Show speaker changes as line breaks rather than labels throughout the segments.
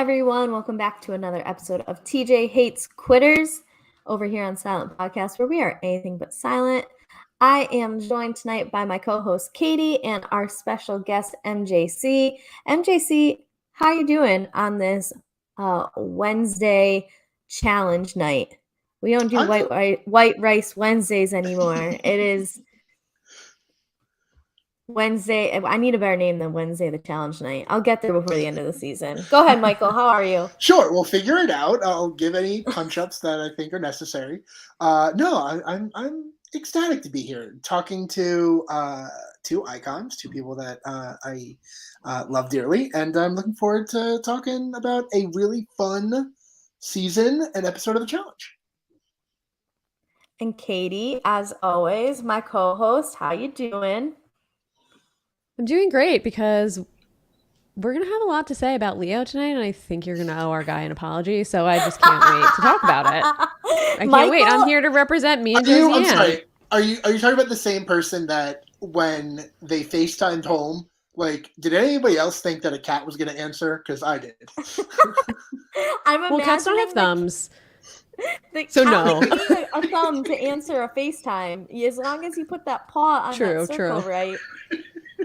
everyone. Welcome back to another episode of TJ Hates Quitters over here on Silent Podcast, where we are anything but silent. I am joined tonight by my co-host Katie and our special guest MJC. MJC, how you doing on this Wednesday challenge night? We don't do white rice Wednesdays anymore. It is Wednesday. I need a better name than Wednesday the challenge night. I'll get there before the end of the season. Go ahead, Michael. How are you?
Sure, we'll figure it out. I'll give any punch-ups that I think are necessary. I'm ecstatic to be here, talking to two icons, two people that I love dearly, and I'm looking forward to talking about a really fun season and episode of the challenge.
And Katie, as always, my co-host. How you doing?
I'm doing great because we're going to have a lot to say about Leo tonight, and I think you're going to owe our guy an apology, so I just can't wait to talk about it. I can't wait. I'm here to represent me and Josie
I'm
Ann.
sorry. Are you talking about the same person that when they FaceTimed home, like, did anybody else think that a cat was going to answer? Because I did.
Well,
cats don't have thumbs.
So no. You need a thumb to answer a FaceTime. As long as you put that paw on that circle, right?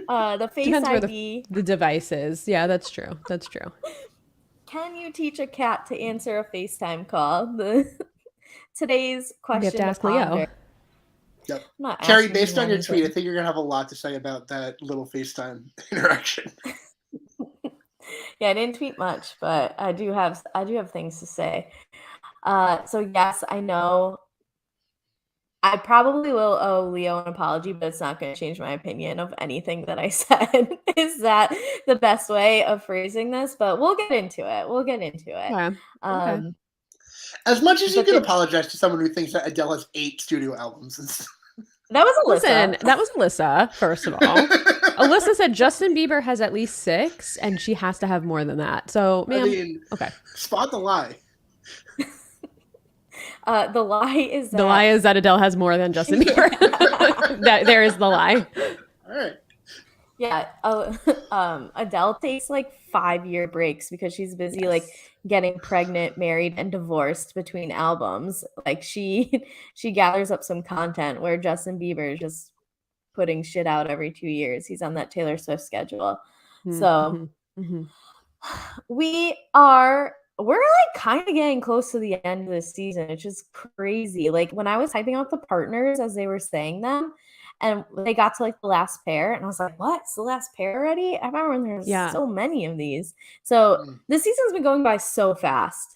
The Face
Depends
ID.
Where the device is. Yeah, that's true. That's true.
Can you teach a cat to answer a FaceTime call? Today's question.
You have to ask Leo.
Yep. Carrie, based on your tweet, I think you're gonna have a lot to say about that little FaceTime interaction.
Yeah, I didn't tweet much, but I do have things to say. So yes, I know I probably will owe Leo an apology, but it's not going to change my opinion of anything that I said. Is that the best way of phrasing this? But we'll get into it.
Yeah. Okay.
As much as you can apologize to someone who thinks that Adele has 8 studio albums.
That was Alyssa.
Listen, that was Alyssa, first of all. Alyssa said Justin Bieber has at least 6, and she has to have more than that. So, ma'am, okay.
Spot the lie.
The lie is
that Adele has more than Justin Bieber. There is the lie.
All right.
Yeah. Adele takes like 5-year breaks because she's busy like getting pregnant, married, and divorced between albums. Like she gathers up some content where Justin Bieber is just putting shit out every 2 years. He's on that Taylor Swift schedule. So we're like kind of getting close to the end of this season, which is crazy. Like when I was typing out the partners as they were saying them, and they got to like the last pair, and I was like, "What? It's the last pair already?" I remember when there's so many of these. So this season's been going by so fast.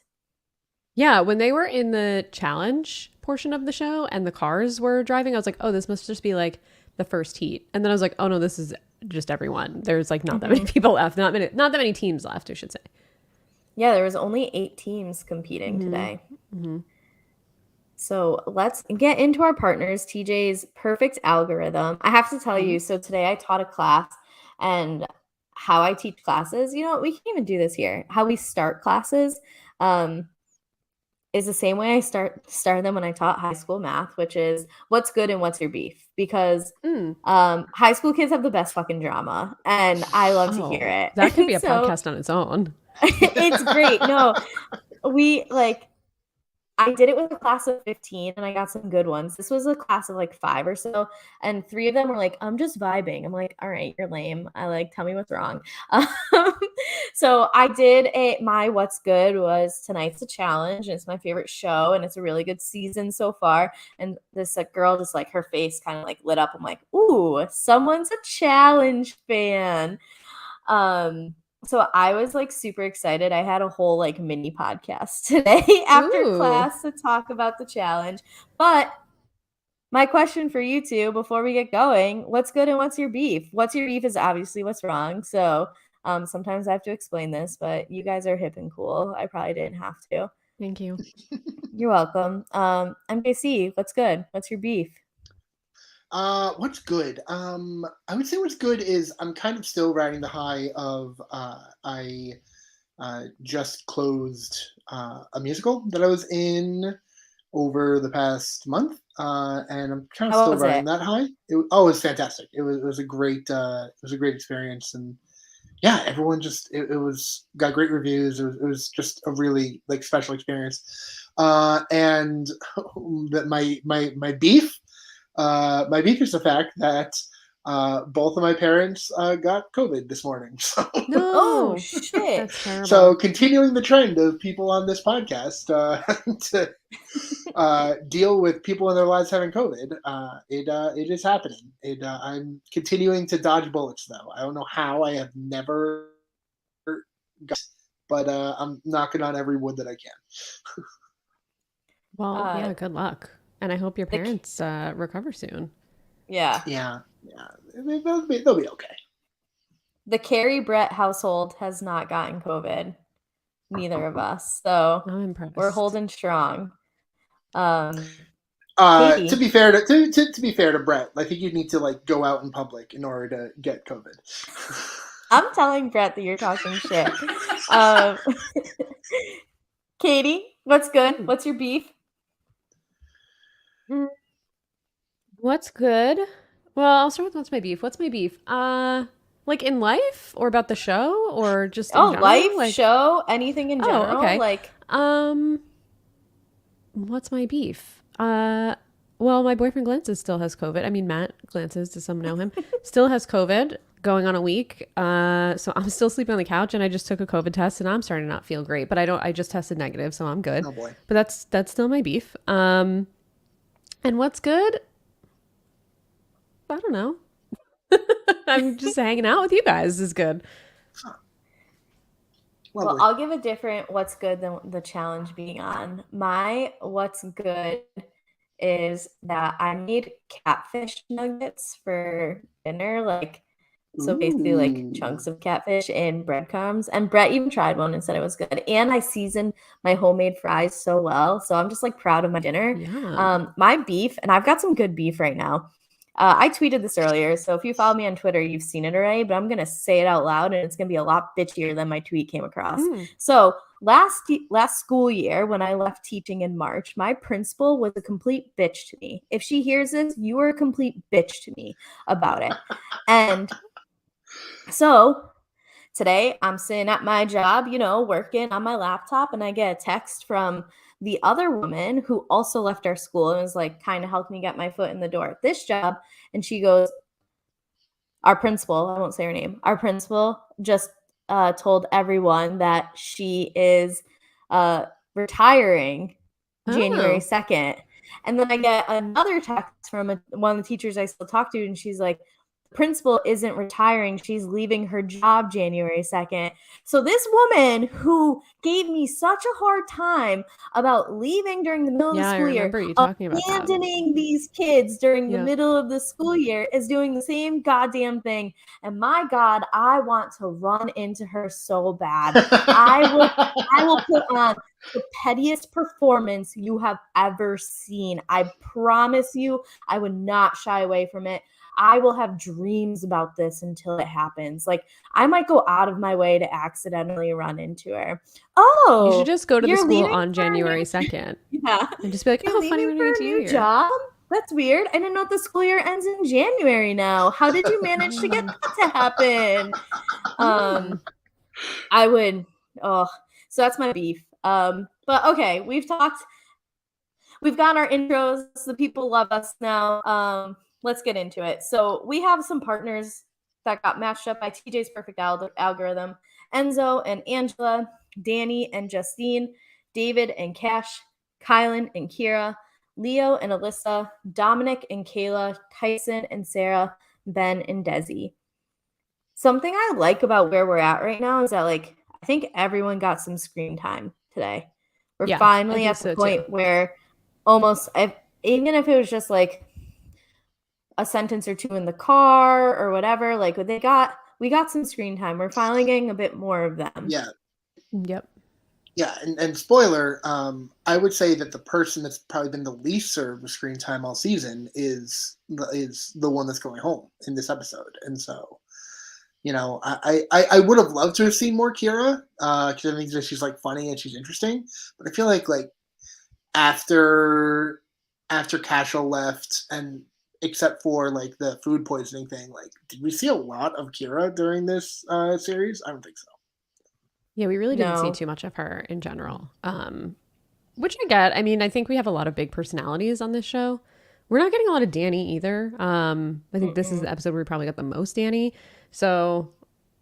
Yeah, when they were in the challenge portion of the show and the cars were driving, I was like, "Oh, this must just be like the first heat." And then I was like, "Oh no, this is just everyone." There's like not that many people left, not that many teams left, I should say.
Yeah, there was only 8 teams competing today. So let's get into our partners. TJ's perfect algorithm. I have to tell you, so today I taught a class, and how I teach classes, you know, we can even do this here. How we start classes is the same way I started them when I taught high school math, which is what's good and what's your beef. Because high school kids have the best fucking drama, and I love to hear it.
That could be a podcast on its own.
It's great. No, I did it with a class of 15, and I got some good ones. This was a class of like 5 or so, and 3 of them were like, "I'm just vibing." I'm like, "All right, you're lame. Tell me what's wrong." So I did my what's good was tonight's a challenge, and it's my favorite show, and it's a really good season so far. And this girl just like her face kind of like lit up. I'm like, "Ooh, someone's a challenge fan." So I was like super excited. I had a whole like mini podcast today after class to talk about the challenge. But my question for you two before we get going, what's good and what's your beef? What's your beef is obviously what's wrong. So sometimes I have to explain this, but you guys are hip and cool. I probably didn't have to.
Thank you.
You're welcome. MJC, what's good? What's your beef?
What's good? I would say what's good is I'm kind of still riding the high of I just closed a musical that I was in over the past month, and I'm kind of still riding that high. It was fantastic. It was a great experience, and yeah, everyone just it was got great reviews. It was just a really like special experience. And that my beef is the fact that both of my parents got COVID this morning. So,
Oh
No,
shit.
that's terrible.
so continuing the trend of people on this podcast to deal with people in their lives having COVID, it is happening. I'm continuing to dodge bullets though. I don't know how. I have never got, but I'm knocking on every wood that I can.
Well,
Uh
yeah, good luck. And I hope your
the
parents recover soon.
yeah.
Yeah, yeah, they'll be okay.
The Carrie Brett household has not gotten COVID. Neither of us. So
I'm
we're
impressed.
holding strong. Um
To
Katie,
be fair to be fair to Brett, I think you need to like go out in public in order to get COVID.
I'm telling Brett that you're talking shit. Um Katie, what's good?
Hmm.
What's your beef?
Mm, What's good? Well, I'll start with what's my beef. What's my beef? Like in life or about the show or just in
Oh,
general?
life,
Like,
show, anything in
oh,
general?
okay.
Like,
Um, what's my beef? Well, my boyfriend Glances still has COVID. I mean, Matt Glances, does someone know him? Still has COVID, going on a week. So I'm still sleeping on the couch, and I just took a COVID test, and I'm starting to not feel great. But I just tested negative, so I'm good.
Oh boy.
But that's still my beef. And what's good? I don't know. I'm just hanging out with you guys is good.
well,
Lovely.
I'll give a different what's good than the challenge being on. My what's good is that I made catfish nuggets for dinner. Like, so basically, like
Ooh.
chunks of catfish and breadcrumbs. And Brett even tried one and said it was good. And I seasoned my homemade fries so well. So I'm just like proud of my dinner.
Yum.
My beef, and I've got some good beef right now. I tweeted this earlier, so if you follow me on Twitter, you've seen it already, but I'm going to say it out loud and it's going to be a lot bitchier than my tweet came across.
Mm.
So, last school year when I left teaching in March, my principal was a complete bitch to me. If she hears this, you are a complete bitch to me about it. And so, today I'm sitting at my job, working on my laptop, and I get a text from the other woman who also left our school and was like kind of helped me get my foot in the door at this job. And she goes, our principal, I won't say her name, our principal just told everyone that she is retiring January
Oh.
2nd. And then I get another text from one of the teachers I still talk to, and she's like, the principal isn't retiring. She's leaving her job January 2nd. So this woman who gave me such a hard time about leaving during the middle of the
Yeah, I
school year,
remember you talking about that.
abandoning these kids during the
Yep.
middle of the school year, is doing the same goddamn thing. And my God, I want to run into her so bad. I will put on the pettiest performance you have ever seen. I promise you, I would not shy away from it. I will have dreams about this until it happens. Like, I might go out of my way to accidentally run into her.
You should
Oh,
just go to the
you're
school
leaving
on
for a
January
new
2nd
yeah.
and just be like,
You're
oh, funny
leaving
running
for
into
a
you
new
here.
job? That's weird. I didn't know the school year ends in January now. How did you manage to get that to happen?
Yeah.
I would oh, so that's my beef. But okay, we've got our intros. The people love us now. Let's get into it. So we have some partners that got matched up by TJ's perfect algorithm. Enzo and Angela, Danny and Justine, David and Cash, Kylan and Kira, Leo and Alyssa, Dominic and Kayla, Tyson and Sarah, Ben and Desi. Something I like about where we're at right now is that, like, I think everyone got some screen time today. We're
Yeah, I
finally
think
at the
so too.
point where almost even if it was just like a sentence or two in the car or whatever, like we got some screen time. We're finally getting a bit more of them.
Yeah,
Yep.
yeah, and spoiler, I would say that the person that's probably been the least served with screen time all season is the one that's going home in this episode, and so I would have loved to have seen more Kira because I think that she's like funny and she's interesting, but I feel like after Cashel left and except for like the food poisoning thing, like did we see a lot of Kira during this series? I don't think so.
Yeah, we really didn't see
No.
too much of her in general. Which I get. I mean, I think we have a lot of big personalities on this show. We're not getting a lot of Danny either. I think this is the episode where we probably got the most Danny. So,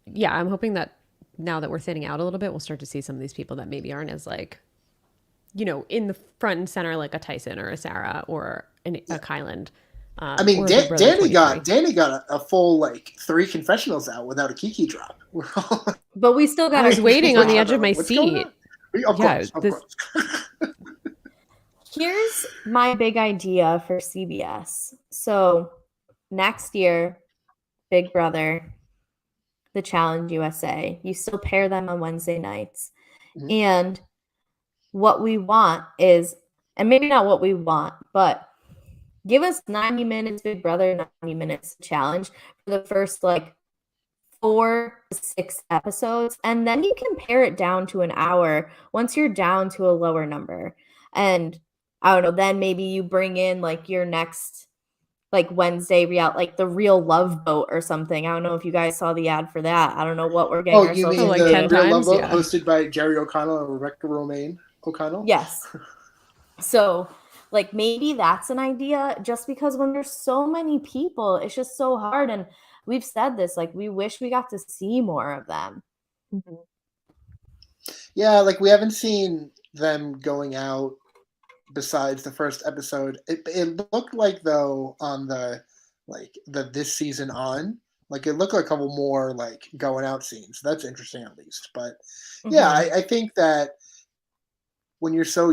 yeah, I'm hoping that now that we're thinning out a little bit, we'll start to see some of these people that maybe aren't as like, in the front and center, like a Tyson or a Sarah or a Kyland.
I mean,
Or a Big Brother
Danny got a full like 3 confessionals out without a Kiki drop. We're all
But we still got
I was
our
waiting on the edge of my
what's going
seat.
on? Of
Yeah,
course, of
this-
course.
Here's my big idea for CBS. So next year, Big Brother, the Challenge USA, you still pair them on Wednesday nights.
Mhm.
And what we want is, and maybe not what we want, but give us 90 minutes Big Brother, 90 minutes Challenge for the first like 4 to 6 episodes, and then you can pare it down to an hour once you're down to a lower number. And I don't know, then maybe you bring in like your next like Wednesday real like the Real Love Boat or something. I don't know if you guys saw the ad for that. I don't know what we're getting
Oh, you
ourselves
mean
like
the
10
Real Love
times?
Boat
Yeah.
hosted by Jerry O'Connell and Rebecca Romaine O'Connell?
Yes. So like maybe that's an idea, just because when there's so many people, it's just so hard. And we've said this, like we wish we got to see more of them.
Yeah, like we haven't seen them going out besides the first episode. It looked like though on the this season on, like it looked like a couple more like going out scenes. That's interesting at least. But yeah, I think that when you're so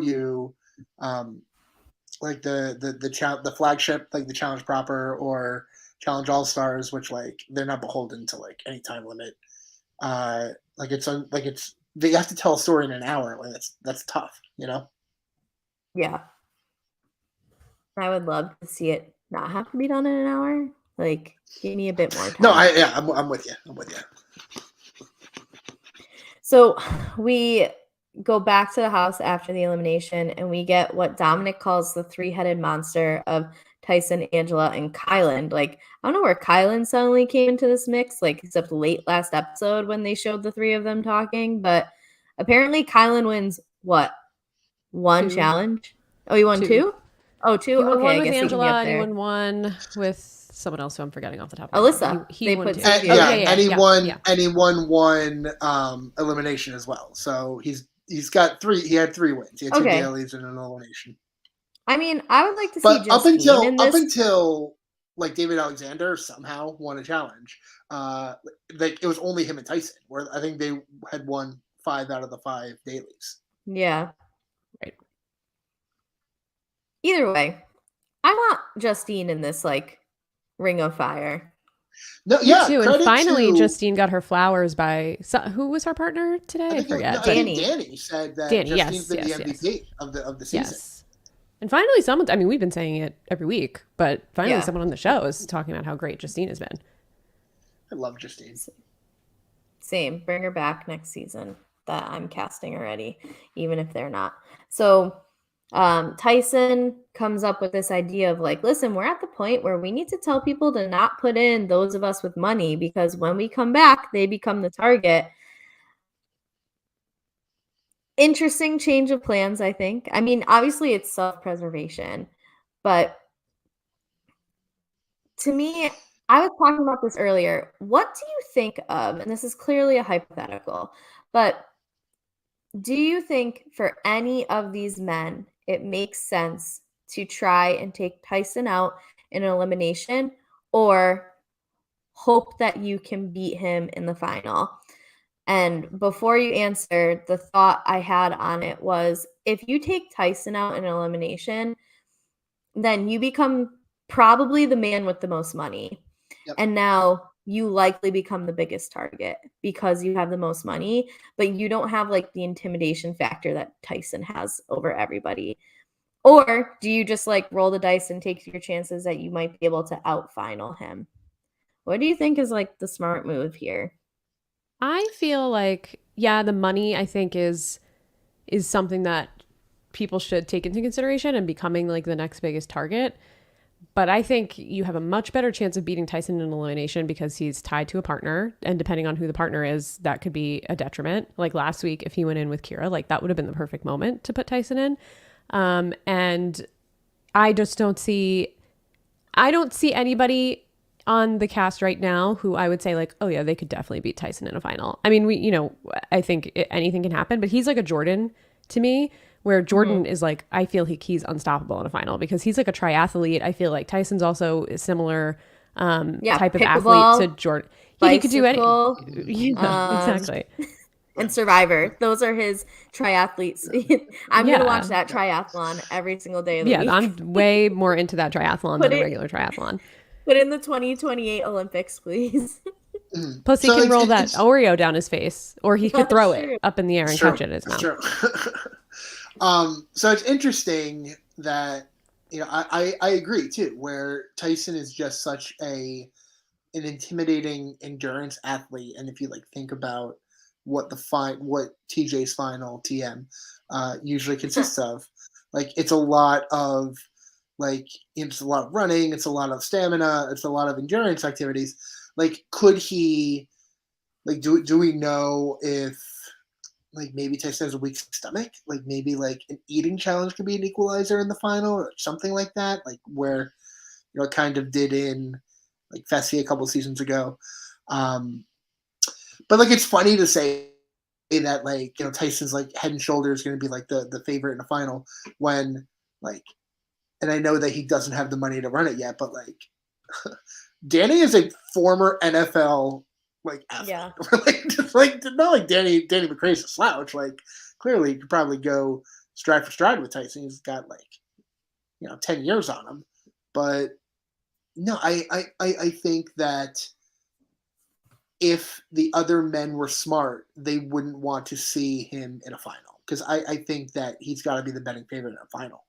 like the flagship, like the Challenge Proper or Challenge All Stars, which like they're not beholden to like any time limit. Like it's they have to tell a story in an hour. Like that's tough, you know.
Yeah. I would love to see it not have to be done in an hour. Like, give me a bit more time.
No, I'm with you. I'm with you.
So we go back to the house after the elimination, and we get what Dominic calls the 3-headed monster of Tyson, Angela, and Kyland. Like, I don't know where Kyland suddenly came into this mix, like, except late last episode when they showed the 3 of them talking. But apparently Kyland wins what? 1
2.
challenge? Oh, he won 2? Oh, 2?
He won
Okay,
one
I
with
guess he can be
Angela,
up
and he
there.
won one with someone else who I'm forgetting off the top of my head.
Alyssa.
He
They
won
put
2.
two
And,
together.
and he won
yeah.
and he won 1 elimination as well. So he's got 3. He had 3 wins. He had 2
Okay.
dailies and an elimination.
I mean, I would like to see
But
Justine in this.
up until like David Alexander somehow won a challenge, like it was only him and Tyson. Where I think they had won 5 out of the 5 dailies.
Yeah.
Right.
Either way, I want Justine in this like Ring of Fire.
No,
Me
yeah,
too. And
credit
finally,
to,
Justine got her flowers by who was her partner today? I
think
forget.
I
but
think Danny said that
Danny,
Justine's
yes,
been the
yes,
MVP of the season.
yes. And finally, someone. I mean, we've been saying it every week, but finally,
Yeah.
someone on the show is talking about how great Justine has been.
I love Justine.
Same. Bring her back next season. That I'm casting already, even if they're not. So Tyson comes up with this idea of like, listen, we're at the point where we need to tell people to not put in those of us with money, because when we come back, they become the target. Interesting change of plans, I think. I mean, obviously it's self-preservation, but to me, I was talking about this earlier. What do you think of, and this is clearly a hypothetical, but do you think for any of these men it makes sense to try and take Tyson out in an elimination, or hope that you can beat him in the final? And before you answer, the thought I had on it was, if you take Tyson out in elimination, then you become probably the man with the most money.
Yep.
And now you likely become the biggest target because you have the most money, but you don't have like the intimidation factor that Tyson has over everybody. Or do you just like roll the dice and take your chances that you might be able to out final him? What do you think is like the smart move here?
I feel like, yeah, the money I think is something that people should take into consideration and becoming like the next biggest target. But I think you have a much better chance of beating Tyson in elimination because he's tied to a partner. And depending on who the partner is, that could be a detriment. Like last week, if he went in with Kira, like that would have been the perfect moment to put Tyson in. And I just don't see anybody on the cast right now who I would say like, oh yeah, they could definitely beat Tyson in a final. I mean, I think anything can happen, but he's like a Jordan to me, where Jordan is like, I feel he's unstoppable in a final because he's like a triathlete. I feel like Tyson's also a similar type of athlete to Jordan. Yeah, he could do any. Yeah, exactly.
And Survivor. Those are his triathletes. I'm going to watch that triathlon every single day of the week.
Yeah, I'm way more into that triathlon than a regular triathlon.
Put in the 2028 Olympics, please.
Plus, he can roll that Oreo down his face, or he could throw it up in the air and catch it in his mouth.
True. So it's interesting that, I agree too, where Tyson is just such an intimidating endurance athlete. And if you like think about what TJ's final TM usually consists of, like it's a lot of running, it's a lot of stamina, it's a lot of endurance activities. Like, could he, like, do we know if, like, maybe Tyson has a weak stomach? Like, maybe, like, an eating challenge could be an equalizer in the final or something like that? Like, where, it kind of did in, like, Fessy a couple seasons ago. But, like, it's funny to say that, like, Tyson's, like, head and shoulders going to be, like, the favorite in the final when, like, and I know that he doesn't have the money to run it yet, but, like, Danny is a former NFL athlete.
Yeah.
Not like Danny McRae's a slouch. Like, clearly he could probably go stride for stride with Tyson. He's got 10 years on him. But no, I think that if the other men were smart, they wouldn't want to see him in a final. Because I think that he's got to be the betting favorite in a final.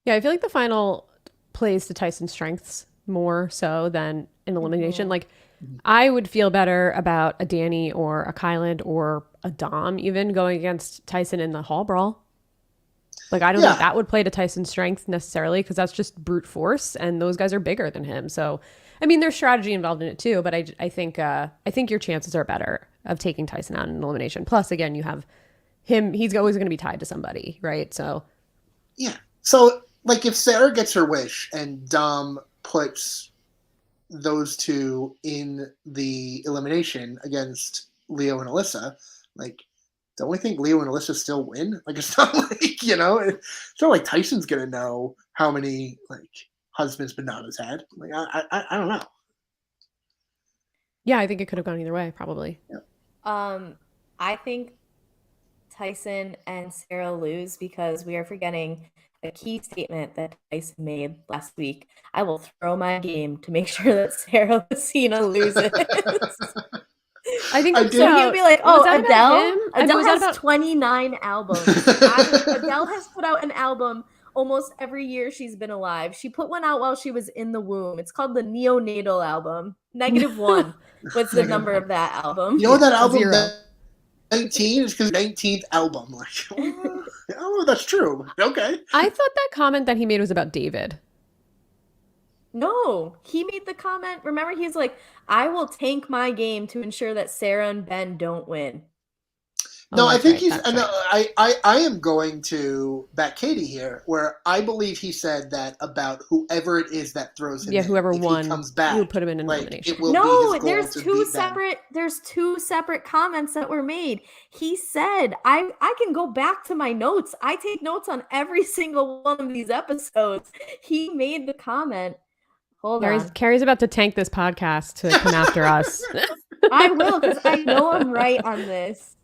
Yeah, I feel like the final plays to Tyson's strengths more so than an elimination. Like, I would feel better about a Danny or a Kyland or a Dom even going against Tyson in the hall brawl. Like, I don't think that would play to Tyson's strength necessarily because that's just brute force and those guys are bigger than him. So, I mean, there's strategy involved in it too, but I think your chances are better of taking Tyson out in an elimination. Plus, again, you have him. He's always going to be tied to somebody, right? So,
yeah. So, like, if Sarah gets her wish and Dom puts those two in the elimination against Leo and Alyssa, like, don't we think Leo and Alyssa still win? Like, it's not like, it's not like Tyson's gonna know how many husbands Bananas had. Like, I don't know.
Yeah, I think it could have gone either way, probably.
Yeah.
I think Tyson and Sarah lose because we are forgetting a key statement that Tyson made last week. I will throw my game to make sure that Sarah Messina loses.
I think
so. He'll be like, "Oh, Adele has 29 albums. Adele has put out an album almost every year she's been alive. She put one out while she was in the womb. It's called the Neonatal album. -1. What's the number of that album?
You know that album? 0. 19 is because 19th album. Like, I don't know if that's true. Okay.
I thought that comment that he made was about David.
No, he made the comment. Remember, he's like, I will tank my game to ensure that Sarah and Ben don't win.
No, I think he's. No, I am going to back Katie here, where I believe he said that about whoever it is that throws him.
Yeah, whoever
in,
won,
he comes back.
You put him in an elimination.
No, there's two separate comments that were made. He said, I can go back to my notes. I take notes on every single one of these episodes. He made the comment. Hold on.
Carrie's about to tank this podcast to come after us.
I will, because I know I'm right on this.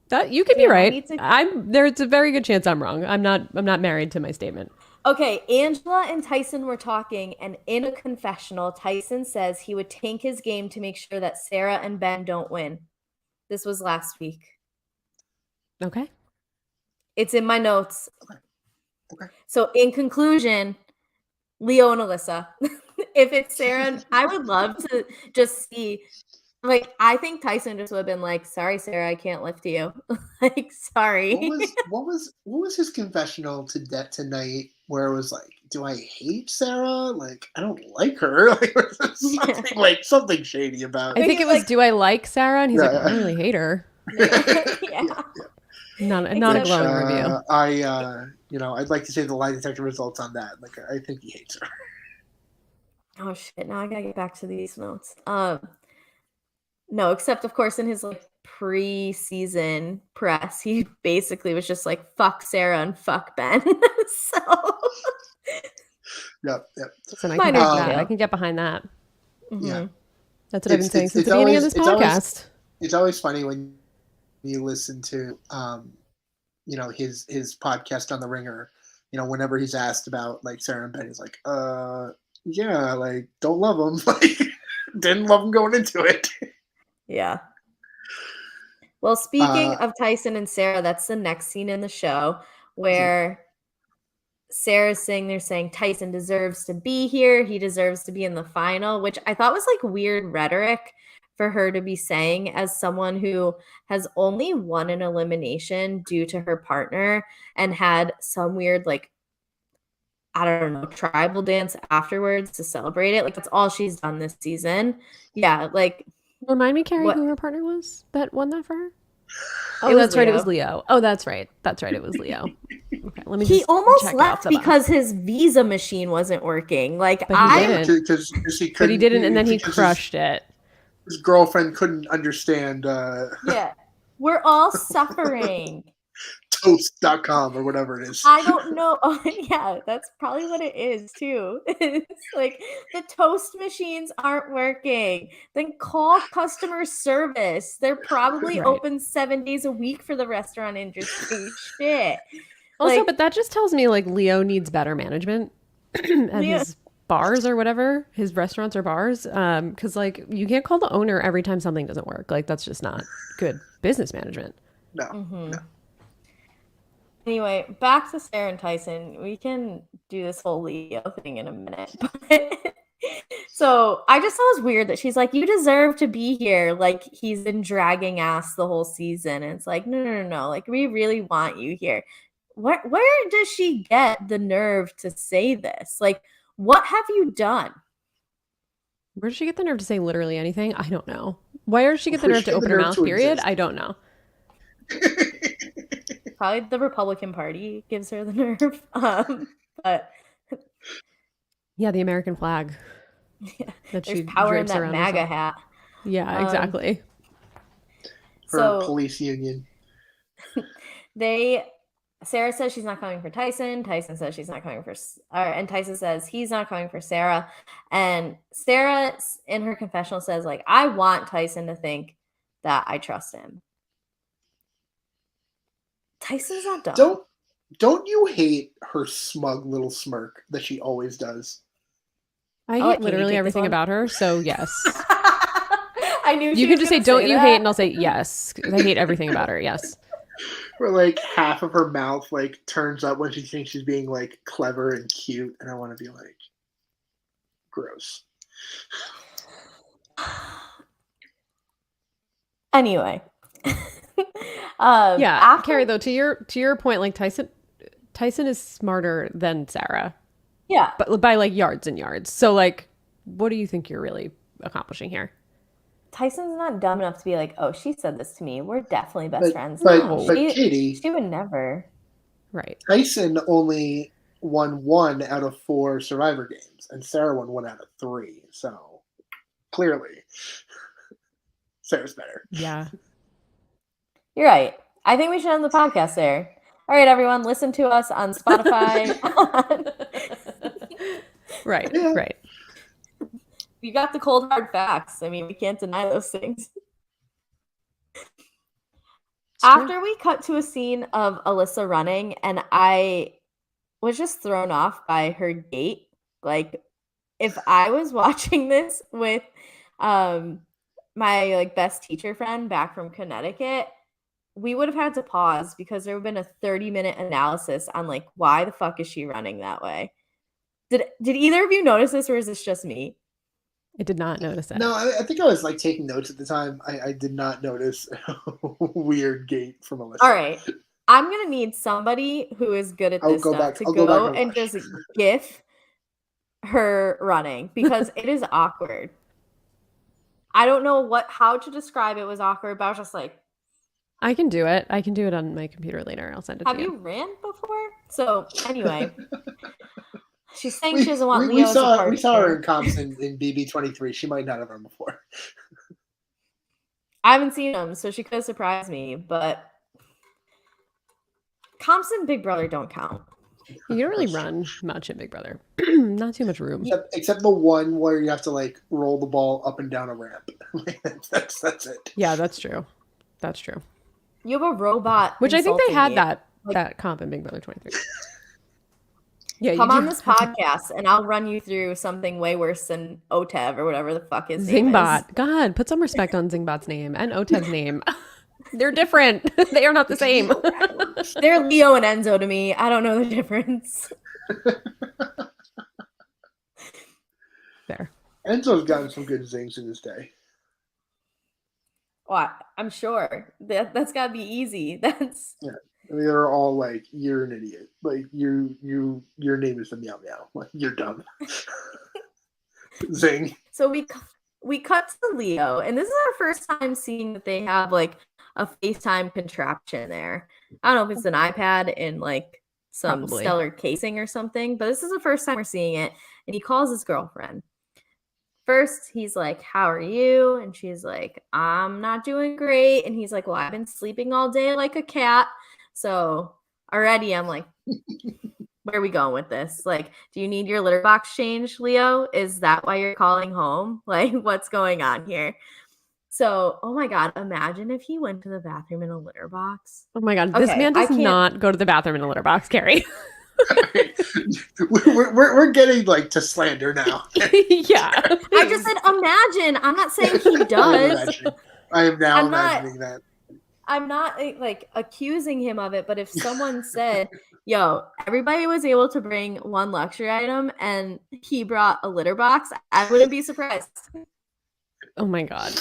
That you could be right. There's a very good chance I'm wrong. I'm not married to my statement.
Okay, Angela and Tyson were talking, and in a confessional, Tyson says he would tank his game to make sure that Sarah and Ben don't win. This was last week.
Okay.
It's in my notes.
Okay.
So in conclusion, Leo and Alyssa. If it's Sarah, I would love to just see Like, I think Tyson just would have been like, "Sorry, Sarah, I can't lift you." Like, sorry.
What was his confessional to debt tonight where it was like, do I hate Sarah? Like, I don't like her. Like,
Yeah.
something shady about
I
But
think
he's
it was,
like,
do I like Sarah? And he's like,
yeah.
I don't really hate her.
yeah.
Not a
Except-
glowing review.
I'd like to say the lie detector results on that. Like, I think he hates her.
Oh shit! Now I gotta get back to these notes. No, except of course in his like pre-season press, he basically was just like "fuck Sarah" and "fuck Ben." So
Yep.
Listen, I can
minor
get that.
detail.
I can get behind that.
Yeah.
That's what I've been saying since
It's
the beginning of
always
this podcast.
it's always funny when you listen to his podcast on the Ringer. Whenever he's asked about like Sarah and Ben, he's like, yeah, like don't love him. Like didn't love him going into it.
Yeah. Well, speaking of Tyson and Sarah, that's the next scene in the show where Sarah's saying they're saying Tyson deserves to be here. He deserves to be in the final, which I thought was like weird rhetoric for her to be saying as someone who has only won an elimination due to her partner and had some weird, like, I don't know, tribal dance afterwards to celebrate it. Like, that's all she's done this season. Yeah, like,
Remind me, Carrie,
what?
who her partner was that won that for her? Oh,
It was
that's right. It
Leo.
was Leo. Oh, that's right. That's right. It was Leo. Okay, let me
He
just
almost
check off
left
the box.
because his visa machine wasn't working. Like,
But he didn't.
Because
But he didn't, and then he crushed it.
His girlfriend couldn't understand
Yeah. We're all suffering.
toast.com or whatever it is.
I don't know. Oh, yeah, that's probably what it is too. It's like the toast machines aren't working. Then call customer service. They're probably
Right.
open 7 days a week for the restaurant industry. Shit.
Also,
Like,
but that just tells me like Leo needs better management at
Leo-
his bars or whatever, his restaurants or bars. Because like you can't call the owner every time something doesn't work. Like that's just not good business management.
No.
Anyway, back to Sarah and Tyson. We can do this whole Leo thing in a minute. But so I just thought it was weird that she's like, you deserve to be here. Like he's been dragging ass the whole season. And it's like, no. Like we really want you here. Where does she get the nerve to say this? Like, what have you done?
Where does she get the nerve to say literally anything? I don't know. Where does she get the
Where
nerve
she
to
get the
open her
nerve
mouth,
to
period?
exist?
I don't know.
Probably the Republican Party gives her the nerve. But
Yeah, the American flag.
yeah,
That
there's
she
power in
drapes
that
around
MAGA
herself.
hat.
Yeah, exactly.
Her
So
police union.
Sarah says she's not coming for Tyson. Tyson says she's not coming for, and Tyson says he's not coming for Sarah. And Sarah, in her confessional, says like, I want Tyson to think that I trust him. Tyson's not dumb.
Don't you hate her smug little smirk that she always does?
I
I'll let
hate
Katie
literally
take this
everything
one.
about her, so yes.
I knew
You
she
can
was
just say,
gonna
don't you
that.
hate? And I'll say, yes. 'Cause I hate everything about her, yes.
Where like half of her mouth like turns up when she thinks she's being like clever and cute, and I want to be like, gross.
Anyway.
Yeah, Carrie, though, to your point, like Tyson is smarter than Sarah,
Yeah.
but by like yards and yards. So like, what do you think you're really accomplishing here?
Tyson's not dumb enough to be like, oh, she said this to me. We're definitely best friends.
But
No,
Katie,
she would never.
Right.
Tyson only won 1 out of 4 Survivor games, and Sarah won 1 out of 3. So clearly, Sarah's better.
Yeah.
You're right. I think we should end the podcast there. All right, everyone, listen to us on Spotify.
Right.
Yeah.
Right.
You got the cold hard facts. I mean, we can't deny those things. After we cut to a scene of Alyssa running, and I was just thrown off by her gait. Like, if I was watching this with my like best teacher friend back from Connecticut, we would have had to pause because there would have been a 30-minute analysis on like why the fuck is she running that way. Did either of you notice this, or is this just me?
I did not notice it.
No, I think I was like taking notes at the time. I did not notice weird gait from Alyssa.
All right. I'm going to need somebody who is good at this stuff to go and just gif her running because it is awkward. I don't know how to describe it was awkward, but I was just like,
I can do it. I can do it on my computer later. I'll send it to you.
Have you ran before? So anyway, she's saying she doesn't want Leo as a partner.
We saw her in comps in BB23. She might not have run before.
I haven't seen them, so she could surprise me, but comps in Big Brother don't count.
You don't really run much in Big Brother. Not too much room.
Except the one where you have to like roll the ball up and down a ramp. that's it.
Yeah, that's true. That's true.
You have a robot.
Which I think they had that comp in Big Brother 23. Yeah,
come on this podcast and I'll run you through something way worse than OTEV or whatever the fuck his name is.
Zingbot. God, put some respect on Zingbot's name and OTEV's name. They're different. They are not the same.
They're Leo and Enzo to me. I don't know the difference.
There.
Enzo's gotten some good zings in his day.
Well, I'm sure that's gotta be easy. That's
yeah. I mean, they're all like, "You're an idiot. Like your name is the meow meow. Like you're dumb." Zing.
So we cut to Leo, and this is our first time seeing that they have like a FaceTime contraption there. I don't know if it's an iPad in like some stellar casing or something, but this is the first time we're seeing it. And he calls his girlfriend. First, he's like, "How are you?" And she's like, "I'm not doing great." And he's like, "Well, I've been sleeping all day like a cat." So already I'm like, where are we going with this? Like, do you need your litter box changed, Leo? Is that why you're calling home? Like, what's going on here? So, oh my God, imagine if he went to the bathroom in a litter box.
Oh my God, this man does not go to the bathroom in a litter box, Carrie.
we're getting like to slander now.
Yeah.
I just said imagine. I'm not saying he does.
I am now imagining that.
I'm not like accusing him of it, but if someone said, "Yo, everybody was able to bring one luxury item and he brought a litter box," I wouldn't be surprised.
Oh my God.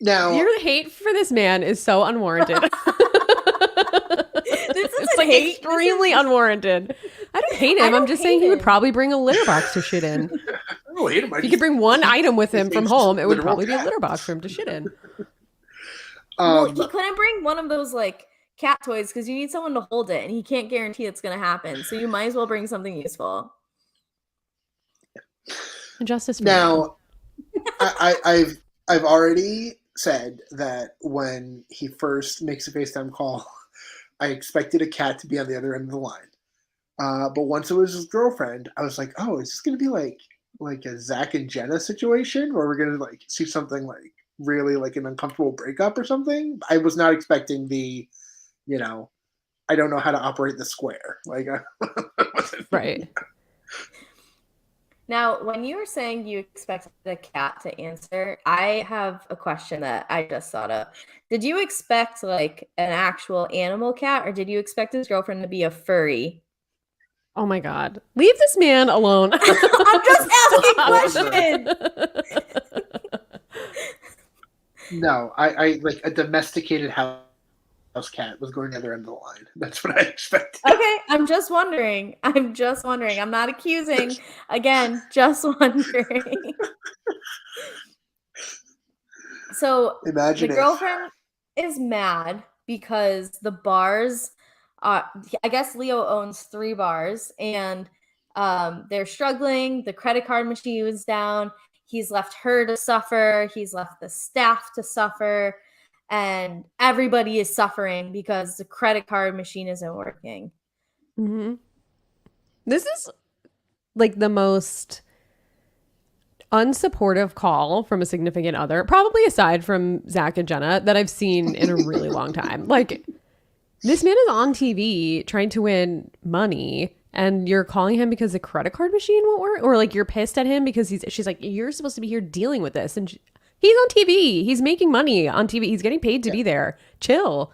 Now
your hate for this man is so unwarranted. It's like extremely unwarranted. I don't hate him. I'm just saying he would probably bring a litter box to shit in.
I don't hate him.
If he could bring one item with him from home, it would probably be a litter box for him to shit in.
Well, he couldn't bring one of those like cat toys because you need someone to hold it, and he can't guarantee it's going to happen. So you might as well bring something useful.
Justice.
Now, I've already said that when he first makes a FaceTime call, I expected a cat to be on the other end of the line. But once it was his girlfriend, I was like, "Oh, is this going to be like a Zach and Jenna situation where we're going to like see something like really like an uncomfortable breakup or something?" I was not expecting the, I don't know how to operate the square. Like,
right.
Now, when you were saying you expected the cat to answer, I have a question that I just thought of. Did you expect like an actual animal cat, or did you expect his girlfriend to be a furry?
Oh my God. Leave this man alone.
I'm just asking questions.
No, I like a domesticated house cat was going the other end of the line. That's what I expected.
Okay, I'm just wondering. I'm not accusing. Again, just wondering. So the girlfriend is mad because the bars, I guess Leo owns 3 bars, and they're struggling. The credit card machine was down. He's left her to suffer. He's left the staff to suffer. And everybody is suffering because the credit card machine isn't working.
Mm-hmm. This is like the most unsupportive call from a significant other, probably aside from Zach and Jenna, that I've seen in a really long time. Like, this man is on TV trying to win money, and you're calling him because the credit card machine won't work? Or like you're pissed at him because she's like, "You're supposed to be here dealing with this." And he's on TV. He's making money on TV. He's getting paid to be there. Chill.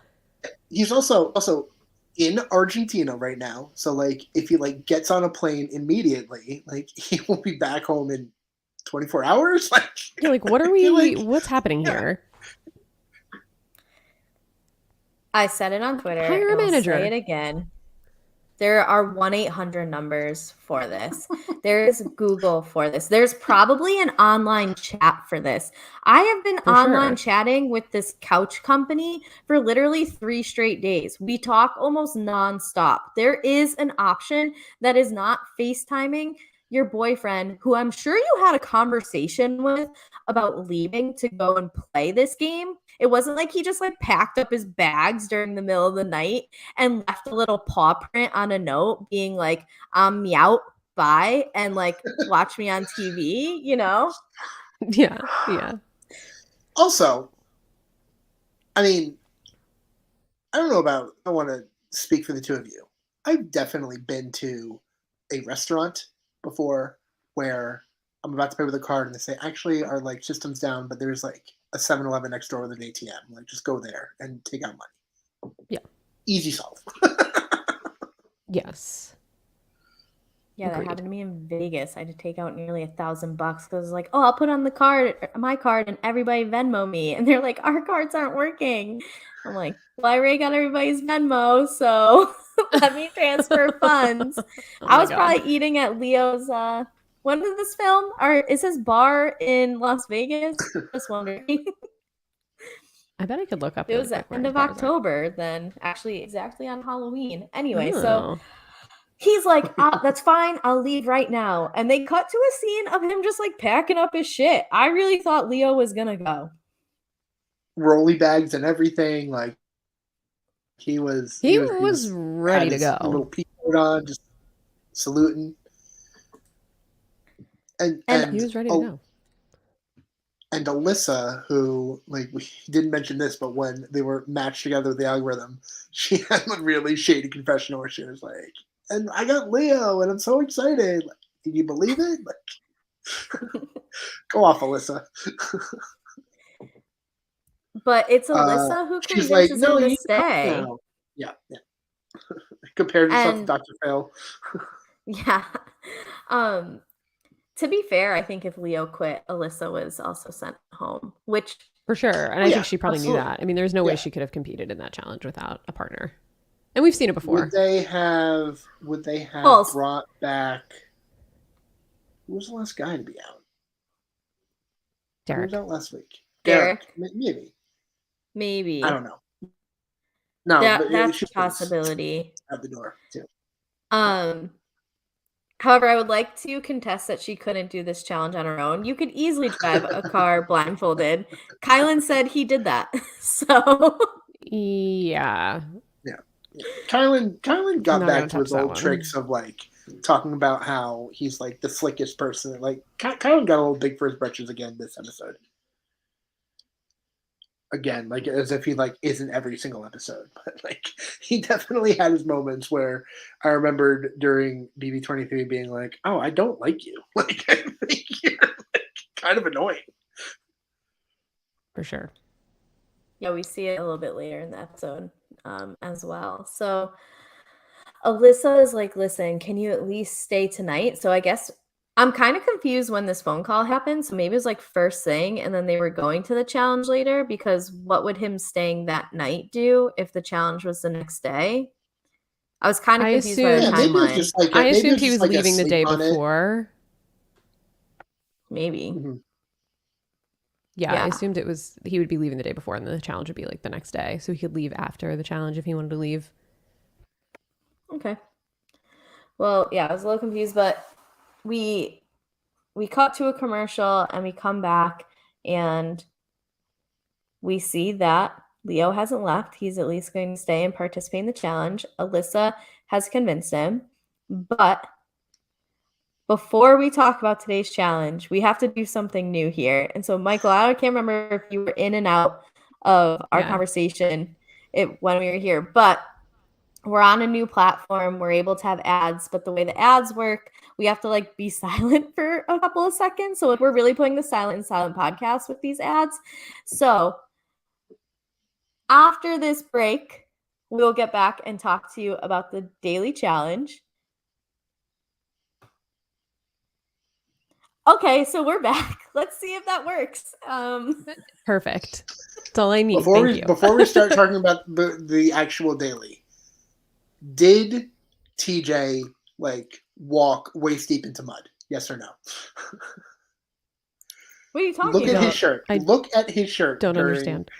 He's also in Argentina right now. So like if he like gets on a plane immediately, like he won't be back home in 24 hours? Like,
You're like, what are we? What's happening here?
I said it on Twitter.
Hire a
and I'll
manager.
say it again. There are 1-800 numbers for this. There is Google for this. There's probably an online chat for this. I have been online chatting with this couch company for literally 3 straight days. We talk almost nonstop. There is an option that is not FaceTiming your boyfriend, who I'm sure you had a conversation with about leaving to go and play this game. It wasn't like he just like packed up his bags during the middle of the night and left a little paw print on a note being like, I'm meow, bye, and like watch me on TV, you know?
Yeah, yeah.
Also, I mean, I don't know about, I want to speak for the two of you. I've definitely been to a restaurant before where I'm about to pay with a card and they say, actually, our like system's down, but there's like a 7-Eleven next door with an ATM. Like, just go there and take out money.
Yeah.
Easy solve.
Yes.
Yeah, that happened to me in Vegas. I had to take out nearly $1,000 because I was like, oh, I'll put on the card, my card, and everybody Venmo me. And they're like, our cards aren't working. I'm like, well, I already got everybody's Venmo, so let me transfer funds. I was probably eating at Leo's. When was this film? Or is his bar in Las Vegas? Just wondering.
I bet I could look up.
It was the end of October, then actually exactly on Halloween. Anyway, so he's like, that's fine. I'll leave right now. And they cut to a scene of him just like packing up his shit. I really thought Leo was going to go.
Rolly bags and everything. Like, he was
ready to go.
Little peacoat on, just saluting. And
he was ready to go.
And Alyssa, who, like, we didn't mention this, but when they were matched together with the algorithm, she had a really shady confession where she was like, and I got Leo, and I'm so excited. Like, can you believe it? Like, go off, Alyssa.
But it's Alyssa who convinces him to stay.
Yeah. Compared herself to Dr. Phil.
Yeah. To be fair, I think if Leo quit, Alyssa was also sent home, which
for sure. And I think she probably knew that. I mean, there's no way she could have competed in that challenge without a partner. And we've seen it before.
Would they have brought back, who was the last guy to be out?
Derek.
Who was out last week?
Derek.
Maybe. I don't know. No,
that's a possibility.
At the door too.
However, I would like to contest that she couldn't do this challenge on her own. You could easily drive a car blindfolded. Kylan said he did that. So
yeah.
Kylan got back to his old tricks of like talking about how he's like the slickest person. Like Kylan got a little big for his britches again this episode. Again, like as if he like isn't every single episode, but like he definitely had his moments where I remembered during BB23 being like, "Oh, I don't like you. Like I think you're like kind of annoying."
For sure.
Yeah, we see it a little bit later in the episode as well. So Alyssa is like, "Listen, can you at least stay tonight?" So I guess I'm kind of confused when this phone call happened. So maybe it was like first thing and then they were going to the challenge later, because what would him staying that night do if the challenge was the next day? I was kind of confused by the timeline.
I assumed he was leaving the day before.
Maybe.
Mm-hmm.
Yeah, I assumed he would be leaving the day before and the challenge would be like the next day. So he could leave after the challenge if he wanted to leave.
Okay. Well, yeah, I was a little confused, but we cut to a commercial and we come back and we see that Leo hasn't left. He's at least going to stay and participate in the challenge. Alyssa has convinced him. But before we talk about today's challenge, we have to do something new here. And so, Michael, I can't remember if you were in and out of our conversation when we were here, but we're on a new platform. We're able to have ads, but the way the ads work, we have to like be silent for a couple of seconds. So we're really putting the silent podcast with these ads. So after this break, we'll get back and talk to you about the daily challenge. Okay, so we're back. Let's see if that works.
Perfect. That's all I need.
Before we start talking about the actual daily, did TJ like walk waist deep into mud? Yes or no?
What are you talking
Look at
about?
his shirt.
I
Look at his shirt.
don't understand.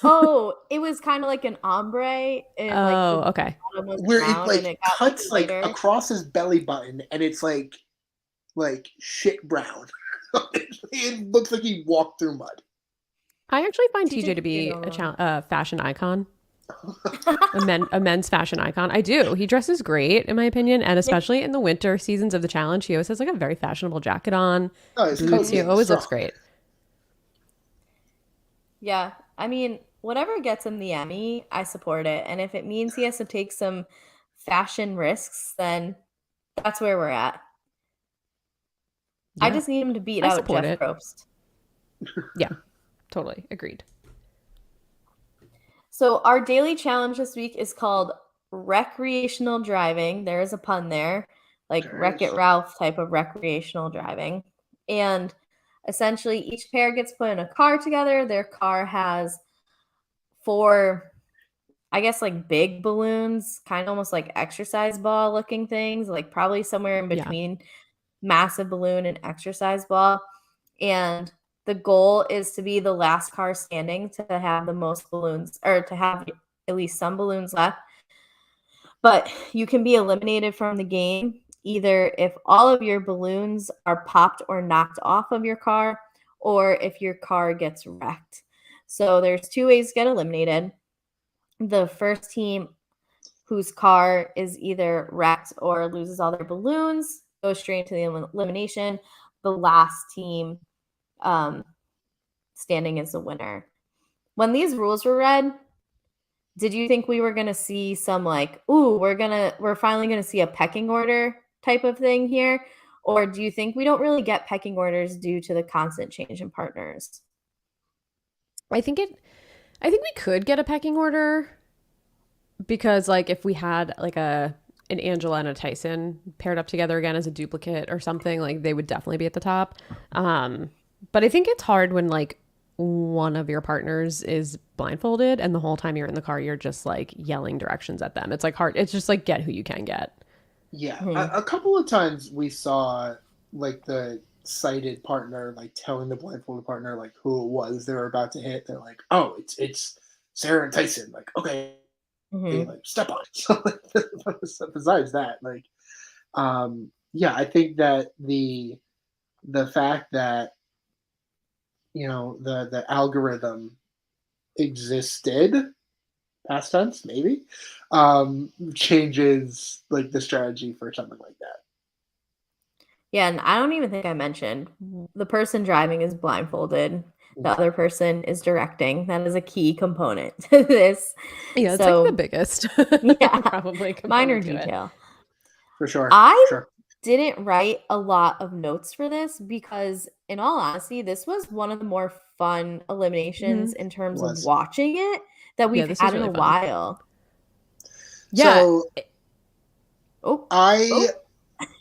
Oh, it was kind of like an ombre, and like the
Okay.
bottom was
Where it
brown,
like
and it got
cuts like
lighter.
across his belly button, and it's like shit brown. It looks like he walked through mud.
I actually find
TJ
TJ to be
did
a fashion icon, a men's fashion icon. I do. He dresses great, in my opinion, and especially in the winter seasons of the challenge, he always has like a very fashionable jacket on,
Oh, his
boots. He
coat
always
strong.
looks great.
Yeah, I mean, whatever gets him the Emmy, I support it. And if it means he has to take some fashion risks, then that's where we're at. I
Yeah.
just need him to beat
I
out
support
Jeff
it.
Probst.
Yeah, totally agreed.
So our daily challenge this week is called recreational driving. There is a pun there, like
There
Wreck It
is.
Ralph type of recreational driving. And essentially, each pair gets put in a car together. Their car has 4, I guess, like big balloons, kind of almost like exercise ball looking things, like probably somewhere in
Yeah.
between massive balloon and exercise ball. And the goal is to be the last car standing to have the most balloons, or to have at least some balloons left. But you can be eliminated from the game either if all of your balloons are popped or knocked off of your car, or if your car gets wrecked. So there's 2 ways to get eliminated. The first team whose car is either wrecked or loses all their balloons goes straight into the elimination. The last team standing is the winner. When these rules were read, did you think we were gonna see some like, ooh, we're finally gonna see a pecking order type of thing here? Or do you think we don't really get pecking orders due to the constant change in partners?
I think we could get a pecking order because like if we had like an Angela and a Tyson paired up together again as a duplicate or something, like they would definitely be at the top. But I think it's hard when like one of your partners is blindfolded and the whole time you're in the car you're just like yelling directions at them. It's like hard. It's just like get who you can get.
Yeah,
Mm-hmm.
a couple of times we saw like the sighted partner like telling the blindfolded partner like who it was they were about to hit. They're like, "Oh, it's Sarah and Tyson." Like, okay,
Mm-hmm.
like step on it. So, like, besides that, like, yeah, I think that the fact that the algorithm existed, past tense maybe, changes like the strategy for something like that.
Yeah, and I don't even think I mentioned the person driving is blindfolded. The other person is directing. That is a key component to this.
Yeah, it's like the
So,
biggest
yeah,
probably
minor
component to it.
detail.
For sure.
I
Sure.
didn't write a lot of notes for this because, in all honesty, this was one of the more fun eliminations in
It
terms of
was.
watching it that
Yeah,
we've
this was
had in a
really fun.
while.
Yeah.
So
Oh,
I,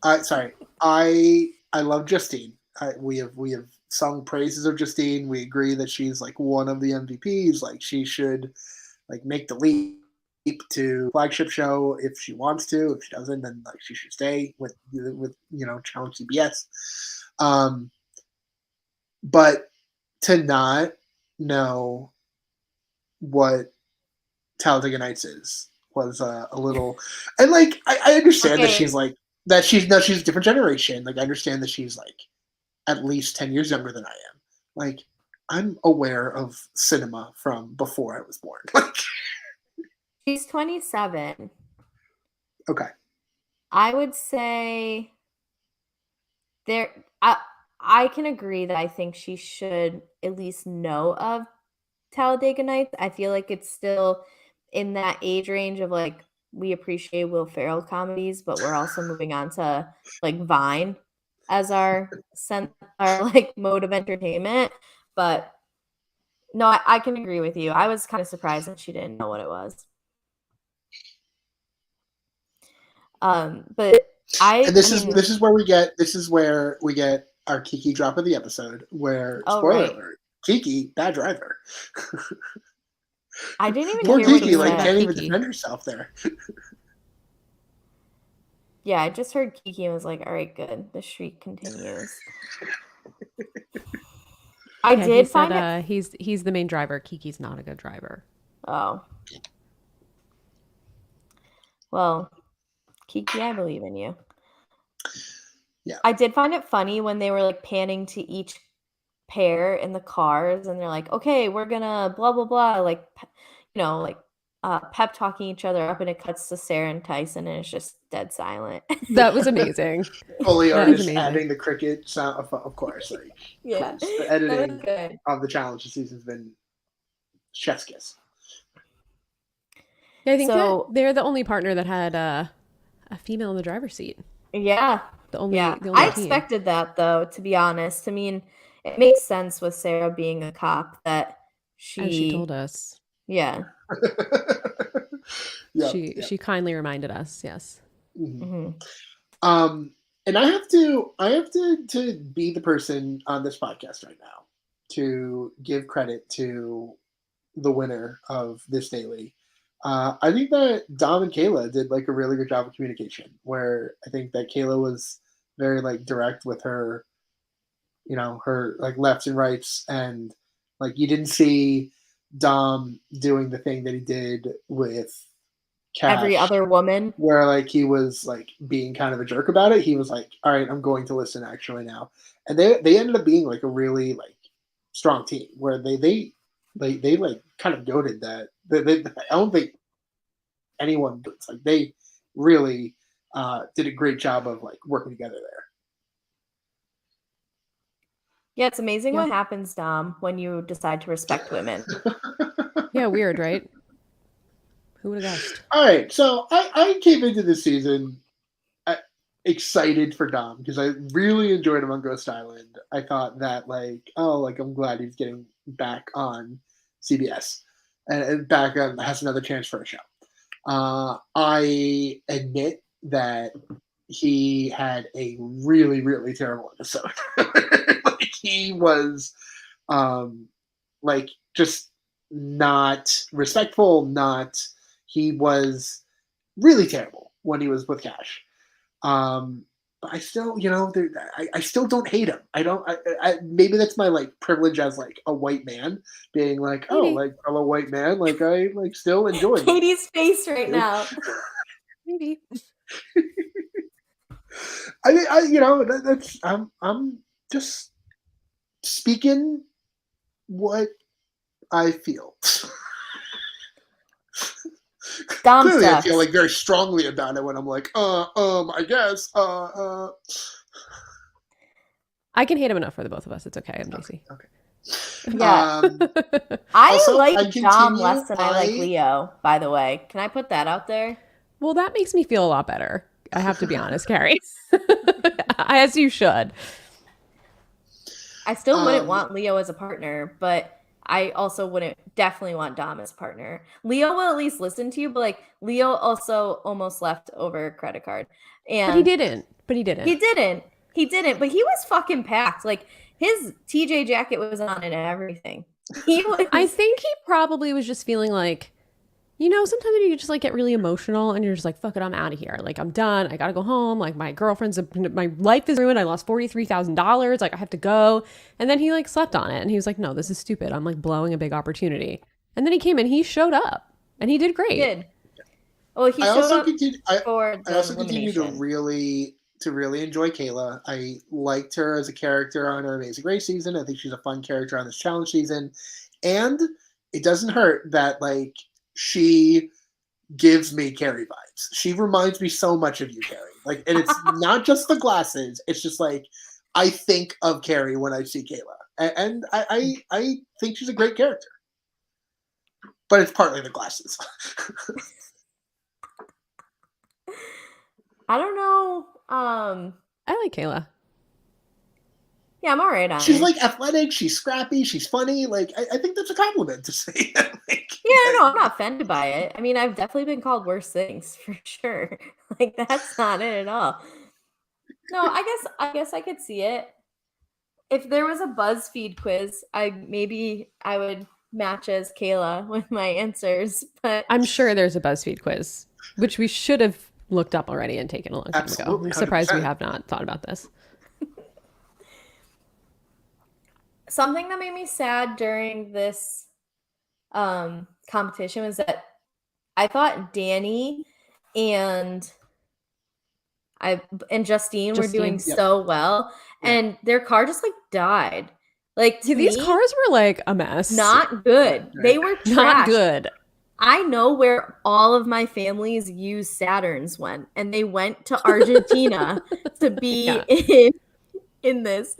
oh,
sorry, I love Justine. We have sung praises of Justine. We agree that she's like one of the MVPs. Like she should like make the leap to flagship show if she wants to. If she doesn't, then like she should stay with Challenge CBS. Um, but to not know what Talladega Nights is was a little, and like I understand that
okay.
she's like that she's no she's a different generation. Like I understand that she's like at least 10 years younger than I am. Like I'm aware of cinema from before I was born. Like
She's 27.
okay,
I would say there I can agree that I think she should at least know of Talladega Nights. I feel like it's still in that age range of like we appreciate Will Ferrell comedies, but we're also moving on to like Vine as our like mode of entertainment. But no, I can agree with you. I was kind of surprised that she didn't know what it was. But
and this is where we get our Kiki drop of the episode, where spoiler
right.
alert, Kiki, bad driver.
I didn't even
Poor
hear what
Kiki,
you
like
said.
can't even
Kiki.
defend herself there.
Yeah, I just heard Kiki and was like, all right, good. The streak continues. I
Yeah, he
did
said
find it.
he's the main driver. Kiki's not a good driver.
Oh. Well, Kiki, I believe in you.
Yeah.
I did find it funny when they were like panning to each pair in the cars and they're like, okay, we're gonna blah blah blah, like like pep talking each other up, and it cuts to Sarah and Tyson and it's just dead silent.
That was amazing.
Foley
That is
artist
amazing.
adding the cricket sound, of course. Like,
Yeah,
of course. The
that was
editing
good.
of the challenge this season's been chef's kiss.
Yeah, I think that
So
they're the only partner that had a female in the driver's seat.
yeah,
The only
yeah.
the
I
only team.
expected that though, to be honest. I mean, it makes sense with Sarah being a cop that
As she
she,
told us.
yeah.
She kindly reminded us, yes.
Mhm.
Mhm.
And I have to be the person on this podcast right now to give credit to the winner of this daily. I think that Dom and Kayla did like a really good job of communication, where I think that Kayla was very like direct with her, her like lefts and rights, and like you didn't see Dom doing the thing that he did with
Every
Cash,
other woman.
where like he was like being kind of a jerk about it. He was like, all right, I'm going to listen actually now. And they ended up being like a really like strong team, where they like kind of goaded that. I don't think anyone, it's like they really did a great job of like working together there.
Yeah, it's amazing
Yeah.
what happens, Dom, when you decide to respect women.
Yeah, weird, right? Who would have guessed?
All right, so I came into this season excited for Dom because I really enjoyed him on Ghost Island. I thought that like, oh, like I'm glad he's getting back on CBS and back on has another chance for a show. I admit that he had a really, really terrible episode. Like he was like just not respectful, not he was really terrible when he was with Cash. But I still, I still don't hate him. I don't. Maybe that's my like privilege as like a white man, being like, oh,
Maybe.
like I'm a white man, like I like still enjoy him.
Katie's face right now.
Maybe.
I mean, that's I'm just speaking what I feel.
Dom
Clearly, I
sucks.
feel like very strongly about it when I'm like, I guess,
I can hate him enough for the both of us. It's okay. I'm JC.
Okay.
Yeah. I
Also,
like
I
Dom
continue,
less than I like Leo, by the way. Can I put that out there?
Well, that makes me feel a lot better. I have to be honest, Carrie. As you should.
I still wouldn't want Leo as a partner, but I also wouldn't definitely want Dom as partner. Leo will at least listen to you, but like Leo also almost left over a credit card. And
But he didn't.
He didn't, but he was fucking packed. Like his TJ jacket was on and everything.
I think he probably was just feeling like, sometimes you just like get really emotional and you're just like, fuck it, I'm out of here. Like, I'm done. I gotta go home. Like, my life is ruined. I lost $43,000. Like, I have to go. And then he like slept on it and he was like, no, this is stupid. I'm like blowing a big opportunity. And then he came and he showed up and he did great.
He did. Well, he
I
showed
also
up for the
I also continue to
elimination.
really enjoy Kayla. I liked her as a character on her Amazing Race season. I think she's a fun character on this challenge season. And it doesn't hurt that like she gives me Carrie vibes. She reminds me so much of you, Carrie. Like, and it's not just the glasses. It's just like I think of Carrie when I see Kayla, and I think she's a great character. But it's partly the glasses.
I don't know.
I like Kayla.
Yeah, I'm all right on
She's
her.
like athletic. She's scrappy. She's funny. Like I think that's a compliment to say. Like,
Yeah, no, I'm not offended by it. I mean, I've definitely been called worse things for sure. Like that's not it at all. No, I guess I could see it. if there was a BuzzFeed quiz, I would match as Kayla with my answers, but
I'm sure there's a BuzzFeed quiz, which we should have looked up already and taken a long time ago.
Absolutely,
I'm surprised we
100%.
have not thought about this.
something that made me sad during this competition was that I thought Danny and Justine were doing
Justine.
Yep.
so well,
Yeah.
and their car just like died. Like to
Yeah, these
me,
cars were like a mess.
not good.
Right.
They were
Not
trash.
good.
I know where all of my family's used Saturns went, and they went to Argentina to be
Yeah.
in this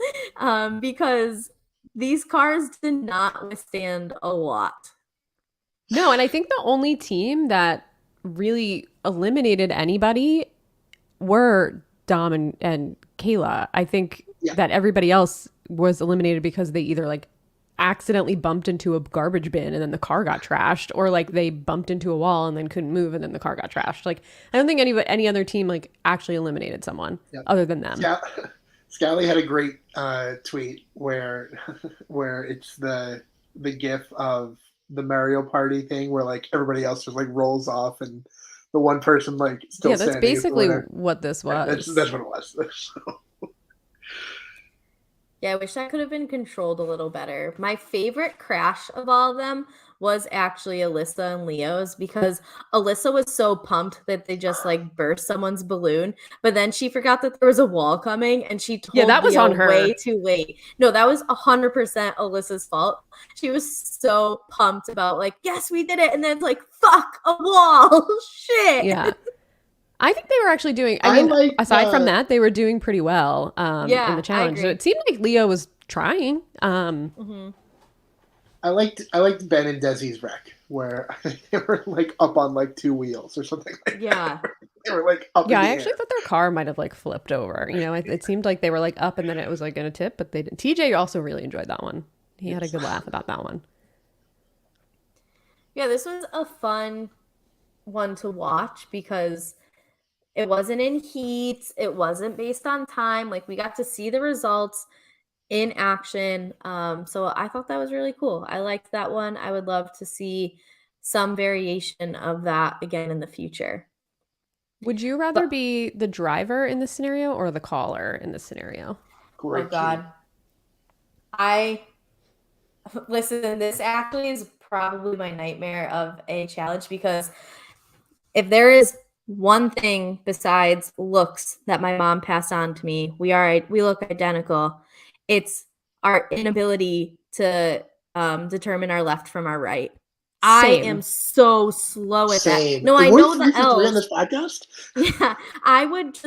because these cars did not withstand a lot.
No, and I think the only team that really eliminated anybody were Dom and Kayla. I think
Yeah.
that everybody else was eliminated because they either like accidentally bumped into a garbage bin and then the car got trashed, or like they bumped into a wall and then couldn't move and then the car got trashed. Like I don't think any other team like actually eliminated someone other than them.
Yeah. Scally had a great tweet where it's the gif of the Mario Party thing where like everybody else just like rolls off and the one person like still
Yeah, that's
standing is the
basically
winner.
what this was.
That's what it was. So,
Yeah, I wish that could have been controlled a little better. My favorite crash of all of them was actually Alyssa and Leo's because Alyssa was so pumped that they just like burst someone's balloon, but then she forgot that there was a wall coming and she told
that was
Leo
on her.
way too late. No, that was 100% Alyssa's fault. She was so pumped about like, yes, we did it, and then it's like, fuck, a wall, shit.
Yeah. I think they were actually doing, I mean, aside from that, they were doing pretty well
Yeah,
in the
I
challenge. So
agree.
it seemed like Leo was trying.
I liked Ben and Desi's wreck where they were like up on like two wheels or something like
Yeah.
that. They were like up
Yeah,
in
I
the
actually
air.
thought their car might have like flipped over. You know, it seemed like they were like up and then it was like going to tip, but they didn't. TJ also really enjoyed that one. He had a good laugh about that one.
Yeah, this was a fun one to watch because it wasn't in heat. It wasn't based on time. Like we got to see the results in action. So I thought that was really cool. I liked that one. I would love to see some variation of that again in the future.
Would you rather be the driver in this scenario or the caller in this scenario?
Great
Oh God. Listen, this actually is probably my nightmare of a challenge because if there is one thing besides looks that my mom passed on to me, we look identical. It's our inability to determine our left from our right. I am so slow at that. No, I
We're
know the
3 for 3 on
L's.
this podcast.
Yeah, I would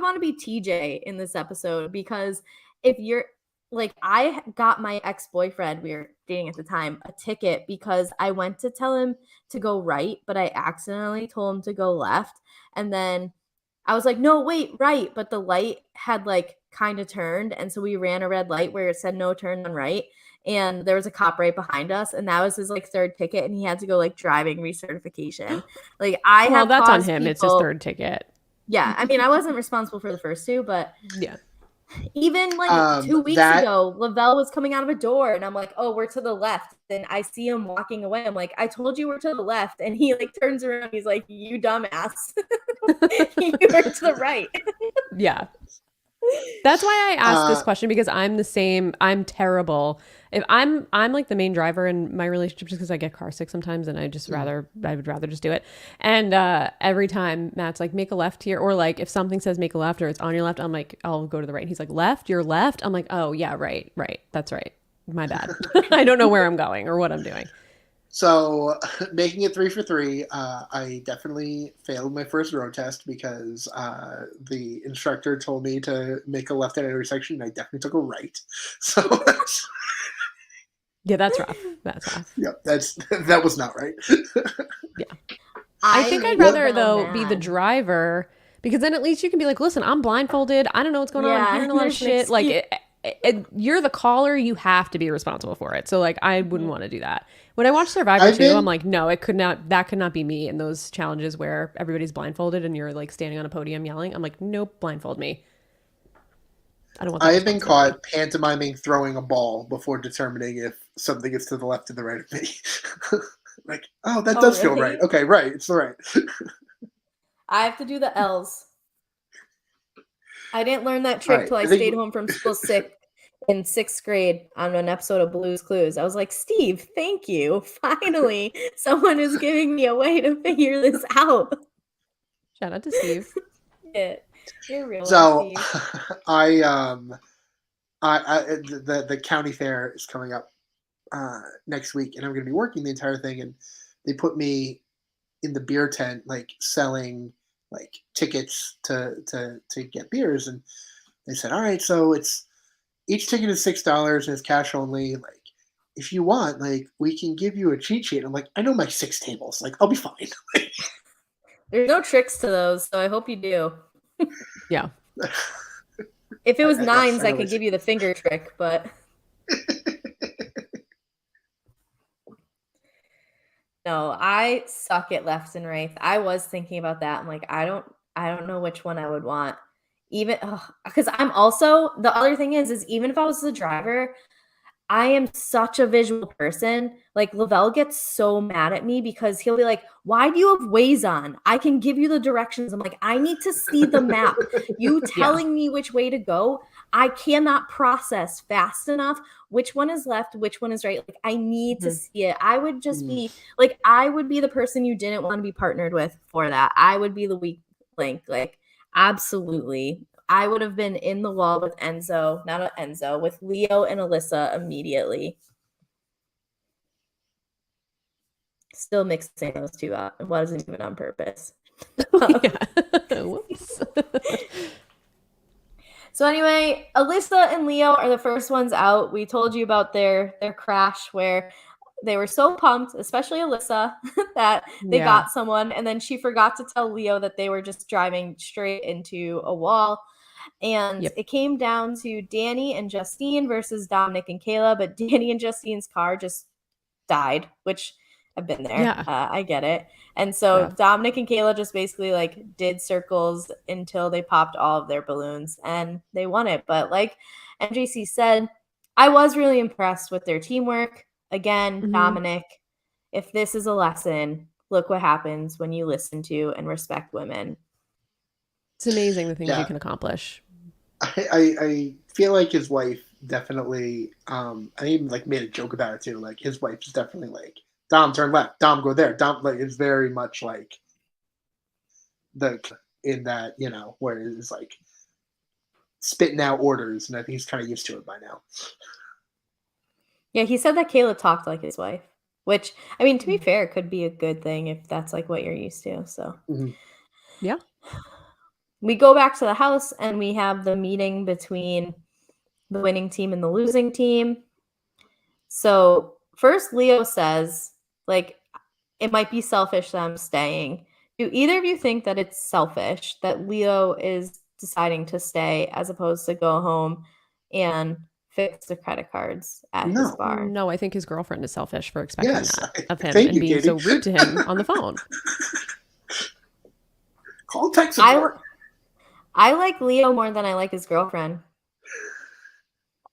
want to be TJ in this episode because if you're like, I got my ex-boyfriend, we were dating at the time, a ticket because I went to tell him to go right, but I accidentally told him to go left. And then I was like, no, wait, right. But the light had like kind of turned. And so we ran a red light where it said no turn on right. And there was a cop right behind us. And that was his like third ticket. And he had to go like driving recertification. Like
Well, that's on him. It's his third ticket.
Yeah. I mean, I wasn't responsible for the first two, but
yeah.
Even like 2 weeks ago, Lavelle was coming out of a door and I'm like, oh, we're to the left. Then I see him walking away. I'm like, I told you we're to the left. And he like turns around. He's like, you dumbass. You were to the right.
Yeah. That's why I asked this question because I'm the same. I'm terrible. If I'm like the main driver in my relationship just because I get car sick sometimes and I would rather just do it. And every time Matt's like, make a left here, or like if something says make a left or it's on your left, I'm like, I'll go to the right. And he's like, left, you're left. I'm like, oh yeah, right. That's right. My bad. I don't know where I'm going or what I'm doing.
So making it 3 for 3, I definitely failed my first road test because the instructor told me to make a left at an intersection and I definitely took a right. So
yeah, that's rough. That's rough.
Yep, that was not right.
Yeah. I think I'd rather though be the driver because then at least you can be like, listen, I'm blindfolded. I don't know what's going on. I'm hearing a lot of shit. Like you're the caller. You have to be responsible for it. So like, I wouldn't want to do that. When I watch Survivor 2, I'm like, no, that could not be me in those challenges where everybody's blindfolded and you're like standing on a podium yelling. I'm like, nope, blindfold me. I don't want
I
that
have been
responsibility.
caught pantomiming throwing a ball before determining if something is to the left or the right of me. Like, oh, that
Oh,
does feel right.
really?
Okay, right. It's the right.
I have to do the L's. I didn't learn that
All
trick
right.
till I
I think
stayed home from school sick in 6th grade on an episode of Blue's Clues. I was like, Steve, thank you. Finally, someone is giving me a way to figure this out.
Shout out to Steve.
Yeah, you're a real one,
so.
Steve.
The county fair is coming up next week, and I'm going to be working the entire thing. And they put me in the beer tent, like selling like tickets to get beers. And they said, all right, so it's each ticket is $6 and it's cash only. Like, if you want, like, we can give you a cheat sheet. I'm like, I know my 6 tables. Like, I'll be fine.
There's no tricks to those, so I hope you do.
Yeah.
If it was
Yes,
nines,
I
I
know my
could give you the finger trick, but no, I suck at left and right. I was thinking about that. I'm like, I don't know which one I would want. Even because I'm also the other thing is even if I was the driver, I am such a visual person. Like Lavelle gets so mad at me because he'll be like, "Why do you have Waze on? I can give you the directions." I'm like, "I need to see the map. You
Yeah.
telling me which way to go, I cannot process fast enough which one is left, which one is right. Like I need to
Mhm.
see it. I would just be like I would be the person you didn't want to be partnered with for that. I would be the weak link. Like absolutely. I would have been in the wall with Enzo, not Enzo, with Leo and Alyssa immediately. Still mixing those two up. It wasn't even on purpose.
Yeah. Whoops.
So anyway, Alyssa and Leo are the first ones out. We told you about their crash where they were so pumped, especially Alyssa, that they
Yeah.
got someone, and then she forgot to tell Leo that they were just driving straight into a wall. And
Yep.
it came down to Danny and Justine versus Dominic and Kayla, but Danny and Justine's car just died, which I've been there.
Yeah.
I get it. And so
Rough.
Dominic and Kayla just basically like did circles until they popped all of their balloons and they won it. But like MJC said, I was really impressed with their teamwork. Again,
Mhm.
Dominic, if this is a lesson, look what happens when you listen to and respect women.
It's amazing the things you
Yeah,
can accomplish.
I feel like his wife definitely. I even like made a joke about it too. Like his wife is definitely like, Dom, turn left. Dom, go there. Dom, like it's very much like the in that where it's like spitting out orders, and I think he's kind of used to it by now.
Yeah, he said that Kayla talked like his wife, which, I mean, to be fair, could be a good thing if that's like what you're used to. So
Mm-hmm.
Yeah.
we go back to the house and we have the meeting between the winning team and the losing team. So first, Leo says, like, it might be selfish that I'm staying. Do either of you think that it's selfish that Leo is deciding to stay as opposed to go home and fix the credit cards at his
No.
bar?
No, I think his girlfriend is selfish for expecting
Yes.
that of him
Thank
and
you,
being
Katie.
so rude to him on the phone.
Call tech support.
I like Leo more than I like his girlfriend.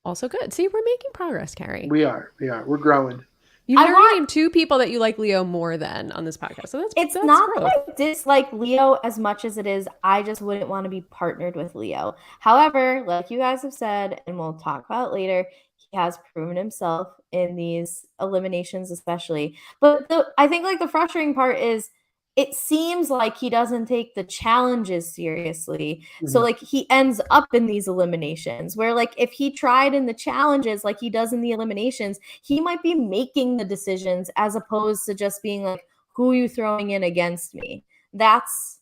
Also good. See, we're making progress, Carrie.
We are. We're growing.
You
I
literally
want-
named 2 people that you like Leo more than on this podcast. So
It's
that's
not
growth.
that I dislike Leo as much as it is I just wouldn't want to be partnered with Leo. However, like you guys have said, and we'll talk about it later, he has proven himself in these eliminations, especially. But I think like the frustrating part is it seems like he doesn't take the challenges seriously. So
Mhm.
like he ends up in these eliminations where like if he tried in the challenges like he does in the eliminations, he might be making the decisions as opposed to just being like, who are you throwing in against me? That's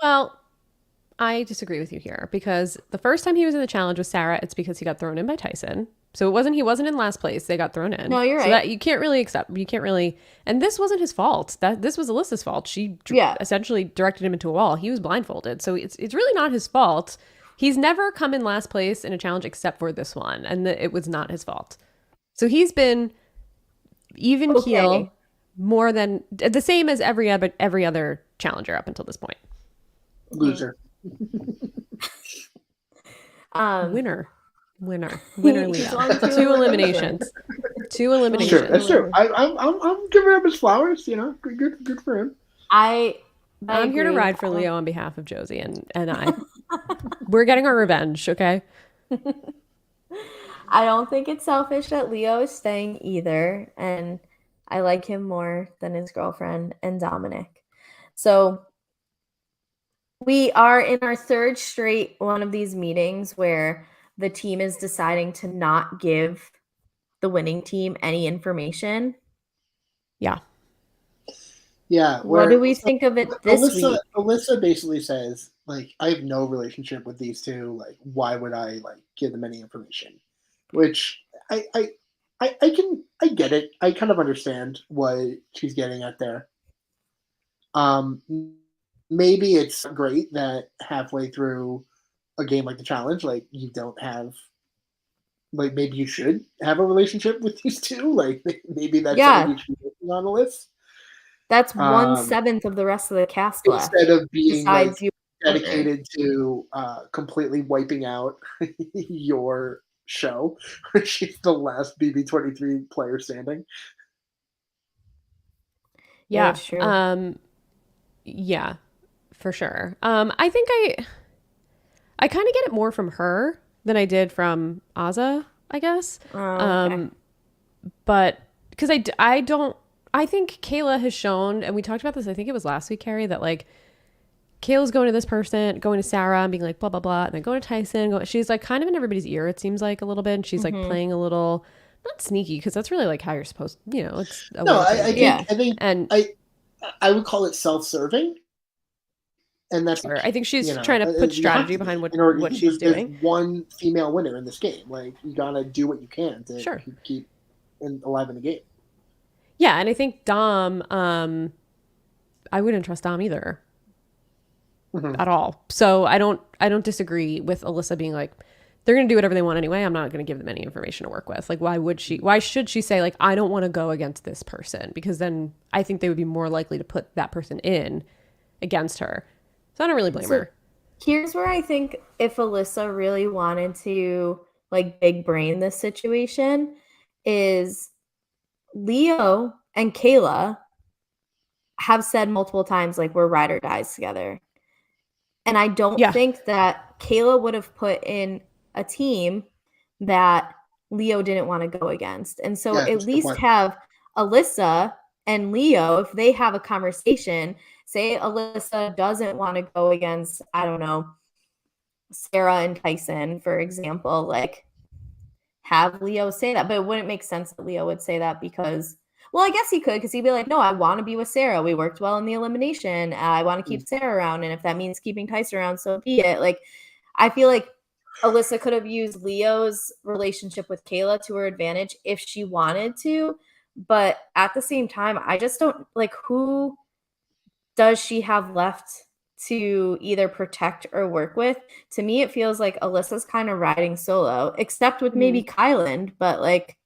Well, I disagree with you here because the first time he was in the challenge with Sarah, it's because he got thrown in by Tyson. So he wasn't in last place. They got thrown in.
No, you're
so
right.
that you can't really, and this wasn't his fault. This was Alyssa's fault. She essentially directed him into a wall. He was blindfolded. So it's really not his fault. He's never come in last place in a challenge except for this one. And it was not his fault. So he's been even keel more than the same as every other challenger up until this point.
Loser.
Winner,
He's
Leo.
won 2
Two
eliminations.
eliminations. Two
That's true.
eliminations.
That's true. I'm giving him his flowers. You know, good for him.
I
I'm here to
agree.
ride for Leo on behalf of Josie and I. We're getting our revenge, okay?
I don't think it's selfish that Leo is staying either, and I like him more than his girlfriend and Dominic. So we are in our third straight one of these meetings where the team is deciding to not give the winning team any information.
Yeah.
Yeah.
What do we think of it this week?
Alyssa basically says, like, I have no relationship with these two. Like, why would I like give them any information? Which I get it. I kind of understand what she's getting at there. Um, Maybe it's great that halfway through a game like the challenge, like you don't have, like maybe you should have a relationship with these two. Like maybe that's something
Yeah,
you should be working on the list.
that's
Um,
1/7 of the rest of the cast left,
Instead of being like
besides you and Parker.
dedicated to completely wiping out your show, she's the last BB23 player standing.
Yeah,
Yeah.
that's true.
Yeah, for sure. I think I kind of get it more from her than I did from Azza, I guess.
Oh, okay.
But because I don't, I think Kayla has shown, and we talked about this, I think it was last week, Carrie, that like Kayla's going to this person, going to Sarah and being like, blah, blah, blah, and then going to Tyson. She's like kind of in everybody's ear, it seems like a little bit. And she's like playing a little, not sneaky, because that's really like how you're supposed, it's a
No,
way to play the game. And
I would call it self-serving, and that's
sure, I think she's trying to put
you have
strategy
to be
behind
in order.
what she's
There's
doing.
one female winner in this game. Like you gotta do what you can to
Sure.
keep alive in the game.
Yeah, and I think Dom, I wouldn't trust Dom either at all. So I don't disagree with Alyssa being like, they're gonna do whatever they want anyway. I'm not gonna give them any information to work with. Like, why should she say like, I don't want to go against this person? Because then I think they would be more likely to put that person in against her. So I don't really blame her.
Here's where I think if Alyssa really wanted to like big brain this situation is Leo and Kayla have said multiple times like we're ride or dies together. And I don't
Yeah.
think that Kayla would have put in a team that Leo didn't want to go against. And so
Yeah,
at least have Alyssa and Leo, if they have a conversation, say Alyssa doesn't want to go against, I don't know, Sarah and Tyson, for example, like have Leo say that. But it wouldn't make sense that Leo would say that because, well, I guess he could because he'd be like, no, I want to be with Sarah. We worked well in the elimination. I want to keep Sarah around. And if that means keeping Tyson around, so be it. Like, I feel like Alyssa could have used Leo's relationship with Kayla to her advantage if she wanted to. But at the same time, I just don't like who does she have left to either protect or work with. To me, it feels like Alyssa's kind of riding solo, except with maybe Kyland, but like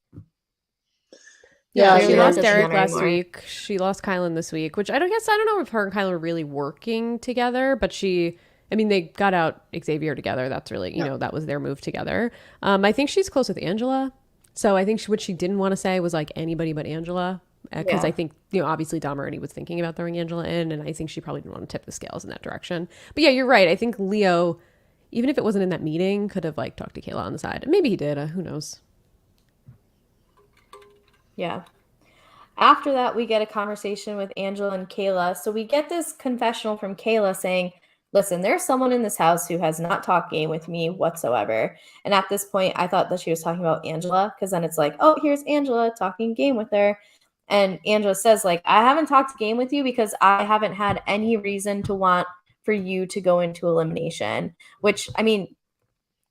yeah,
clearly
she
that
lost
doesn't
Derek
matter
last
anymore.
week. She lost Kylan this week, which I don't know if her and Kylan are really working together, but they got out Xavier together. That's really, that was their move together. I think she's close with Angela. So I think what she didn't want to say was like anybody but Angela. Because
Yeah.
I think, obviously Dom already was thinking about throwing Angela in, and I think she probably didn't want to tip the scales in that direction. But yeah, you're right. I think Leo, even if it wasn't in that meeting, could have like talked to Kayla on the side. Maybe he did. Who knows?
Yeah. After that, we get a conversation with Angela and Kayla. So we get this confessional from Kayla saying, listen, there's someone in this house who has not talked game with me whatsoever. And at this point, I thought that she was talking about Angela because then it's like, oh, here's Angela talking game with her. And Angela says, like, I haven't talked game with you because I haven't had any reason to want for you to go into elimination, which, I mean,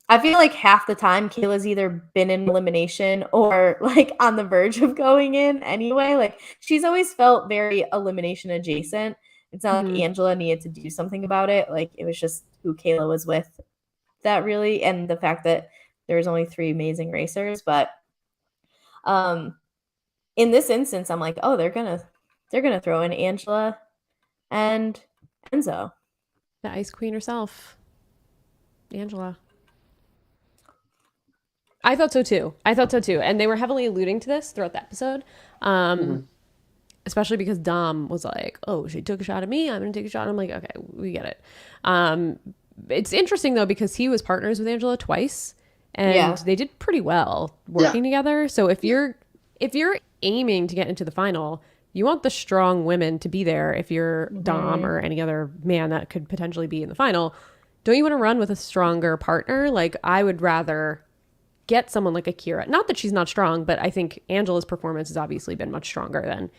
I feel like half the time Kayla's either been in elimination or like on the verge of going in anyway. Like she's always felt very elimination adjacent. It's not like Angela needed to do something about it. Like it was just who Kayla was with that really, and the fact that there was only 3 amazing racers. But in this instance, I'm like, oh, they're gonna throw in Angela and Enzo.
The Ice Queen herself, Angela. I thought so too. And they were heavily alluding to this throughout the episode.
Mm-hmm.
Especially because Dom was like, "Oh, she took a shot at me. I'm gonna take a shot." I'm like, "Okay, we get it." Um, it's interesting though because he was partners with Angela twice, and
Yeah.
they did pretty well
Yeah.
working together. So if you're aiming to get into the final, you want the strong women to be there. If you're Dom or any other man that could potentially be in the final, don't you want to run with a stronger partner? Like I would rather get someone like a Kira. Not that she's not strong, but I think Angela's performance has obviously been much stronger than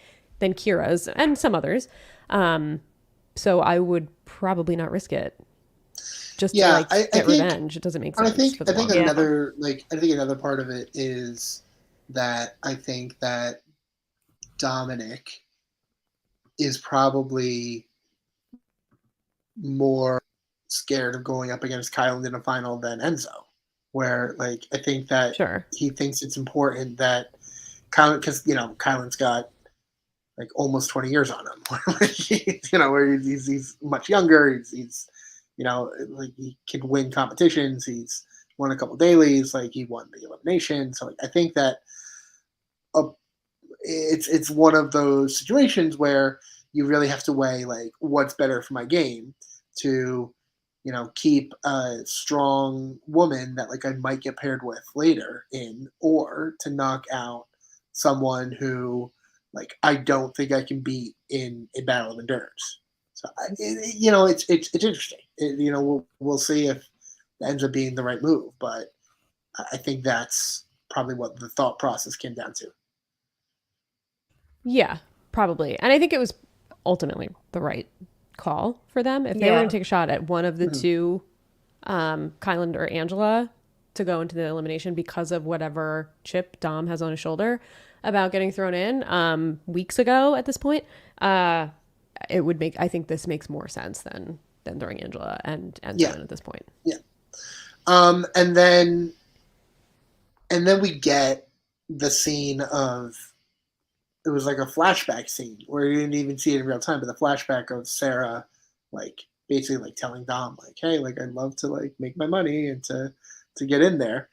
Kira's and some others. So I would probably not risk it just to like
I
get
think,
revenge. It doesn't make
I
sense
think,
for the
I think
long run.
another part of it is that I think that Dominic is probably more scared of going up against Kylan in a final than Enzo. Where like I think that
Sure.
he thinks it's important that Kylan, because Kylan's got like almost 20 years on him. Where he's much younger. He's like he can win competitions. He's won a couple dailies. Like he won the elimination. So like, I think that uh, it's one of those situations where you really have to weigh like what's better for my game to keep a strong woman that like I might get paired with later in, or to knock out someone who like I don't think I can beat in Battle of Endurance. So it's interesting. We'll see if it ends up being the right move, but I think that's probably what the thought process came down to.
Yeah, probably. And I think it was ultimately the right call for them. If they were going
Yeah.
to take a shot at one of the
Mhm.
two, Kylan or Angela, to go into the elimination because of whatever chip Dom has on his shoulder about getting thrown in weeks ago at this point, it would make, I think this makes more sense than throwing Angela and Enzo in at this point.
Yeah. And then we get the scene of, it was like a flashback scene where you didn't even see it in real time, but the flashback of Sarah, like basically like telling Dom, like, "Hey, like I'd love to like make my money and to get in there."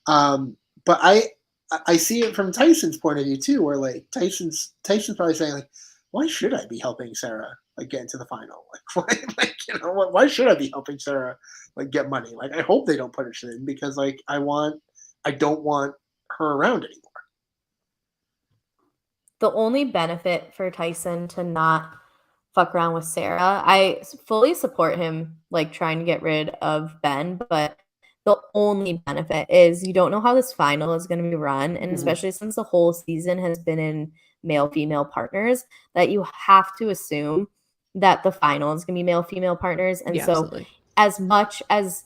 But I see it from Tyson's point of view too, where like Tyson's probably saying like, "Why should I be helping Sarah like get into the final? Like, why should I be helping Sarah like get money? Like, I hope they don't punish it in because like I don't want her around anymore."
The only benefit for Tyson to not fuck around with Sarah, I fully support him like trying to get rid of Ben, but the only benefit is you don't know how this final is going to be run, and
Mhm.
especially since the whole season has been in male female partners, that you have to assume that the final is going to be male female partners. And
Yeah,
so
absolutely.
as much as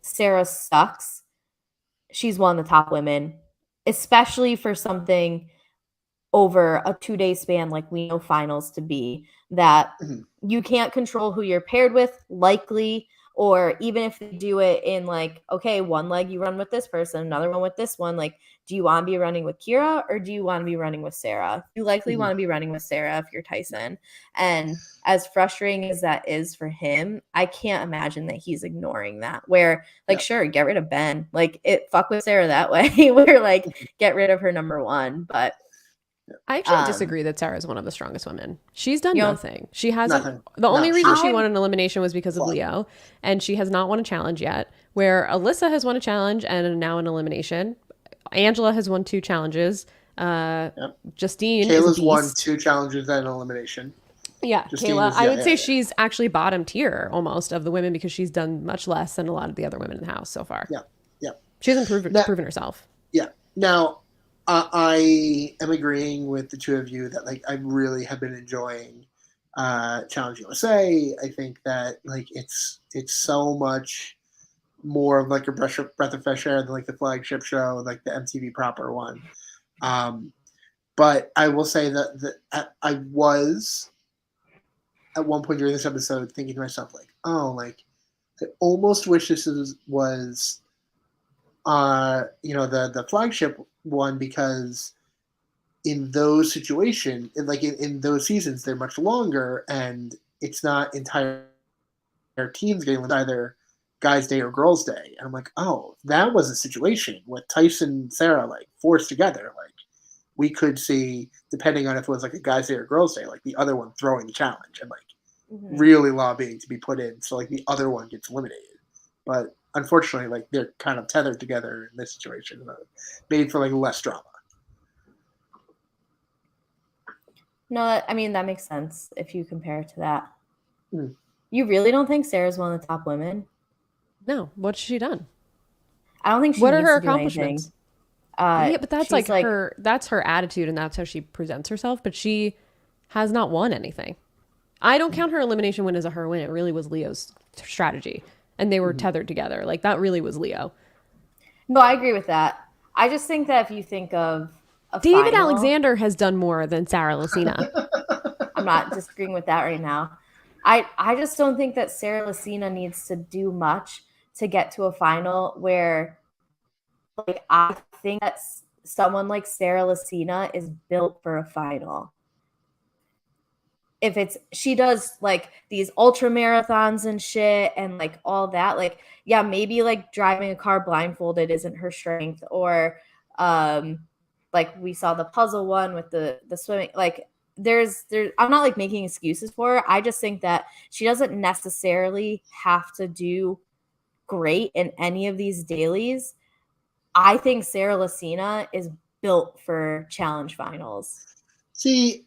Sarah sucks, she's one of the top women, especially for something over a 2-day span like we know finals to be, that
Mhm.
you can't control who you're paired with, likely, or even if they do it in like, okay, one leg you run with this person, another one with this one, like, do you want to be running with Kira or do you want to be running with Sarah? You likely
Mhm.
want to be running with Sarah if you're Tyson. And as frustrating as that is for him, I can't imagine that he's ignoring that. Where like,
Yeah.
sure, get rid of Ben, like it fuck with Sarah that way. Where like get rid of her number one. But
I actually
um,
disagree that Sarah is one of the strongest women. She's done
you know,
nothing. She hasn't.
Nothing.
The
No,
only reason
she's
she won
I'm
an elimination was because of
flawed.
Leo, and she has not won a challenge yet. Where Alyssa has won a challenge and now an elimination. Angela has won 2 challenges.
Yep.
Justine is a
Kayla's won
beast.
2 challenges and elimination.
Yeah,
Justine
Kayla.
is
I
yeah,
would
yeah,
say
yeah.
she's actually bottom tier almost of the women because she's done much less than a lot of the other women in the house so far.
Yeah. Yeah.
She hasn't proven
Now,
proven herself.
yeah. Now, I am agreeing with the two of you that like I really have been enjoying Challenge USA. I think that like it's so much more of like a breath of fresh air than like the flagship show, like the MTV proper one. Um, but I will say that I was at one point during this episode thinking to myself like, oh, like I almost wish was the flagship one, because in those situations, like in those seasons, they're much longer, and it's not entire teams getting either Guys' Day or Girls' Day. And I'm like, oh, that was a situation with Tyson and Sarah like forced together. Like we could see, depending on if it was like a Guys' Day or Girls' Day, like the other one throwing the challenge and like really lobbying to be put in so like the other one gets eliminated. But unfortunately, like they're kind of tethered together in this situation, made for like less drama.
No, I mean that makes sense if you compare it to that. You really don't think Sarah's one of the top women?
No. What's she done?
I don't think she
What are
needs
her
to do
accomplishments?
anything.
Yeah, but that's like her. That's her attitude, and that's how she presents herself. But she has not won anything. I don't count her elimination win as a her win. It really was Leo's strategy, and they were tethered together. Like that really was Leo.
No, I agree with that. I just think that if you think of
David Alexander has done more than Sarah Lucina.
I'm not disagreeing with that right now. I just don't think that Sarah Lucina needs to do much to get to a final where, like, I think that someone like Sarah Lucina is built for a final. If she does like these ultra marathons and shit and like all that, like, yeah, maybe like driving a car blindfolded isn't her strength, or like we saw the puzzle one with the swimming, like there's I'm not like making excuses for her. I just think that she doesn't necessarily have to do great in any of these dailies. I think Sarah Lucina is built for challenge finals.
See,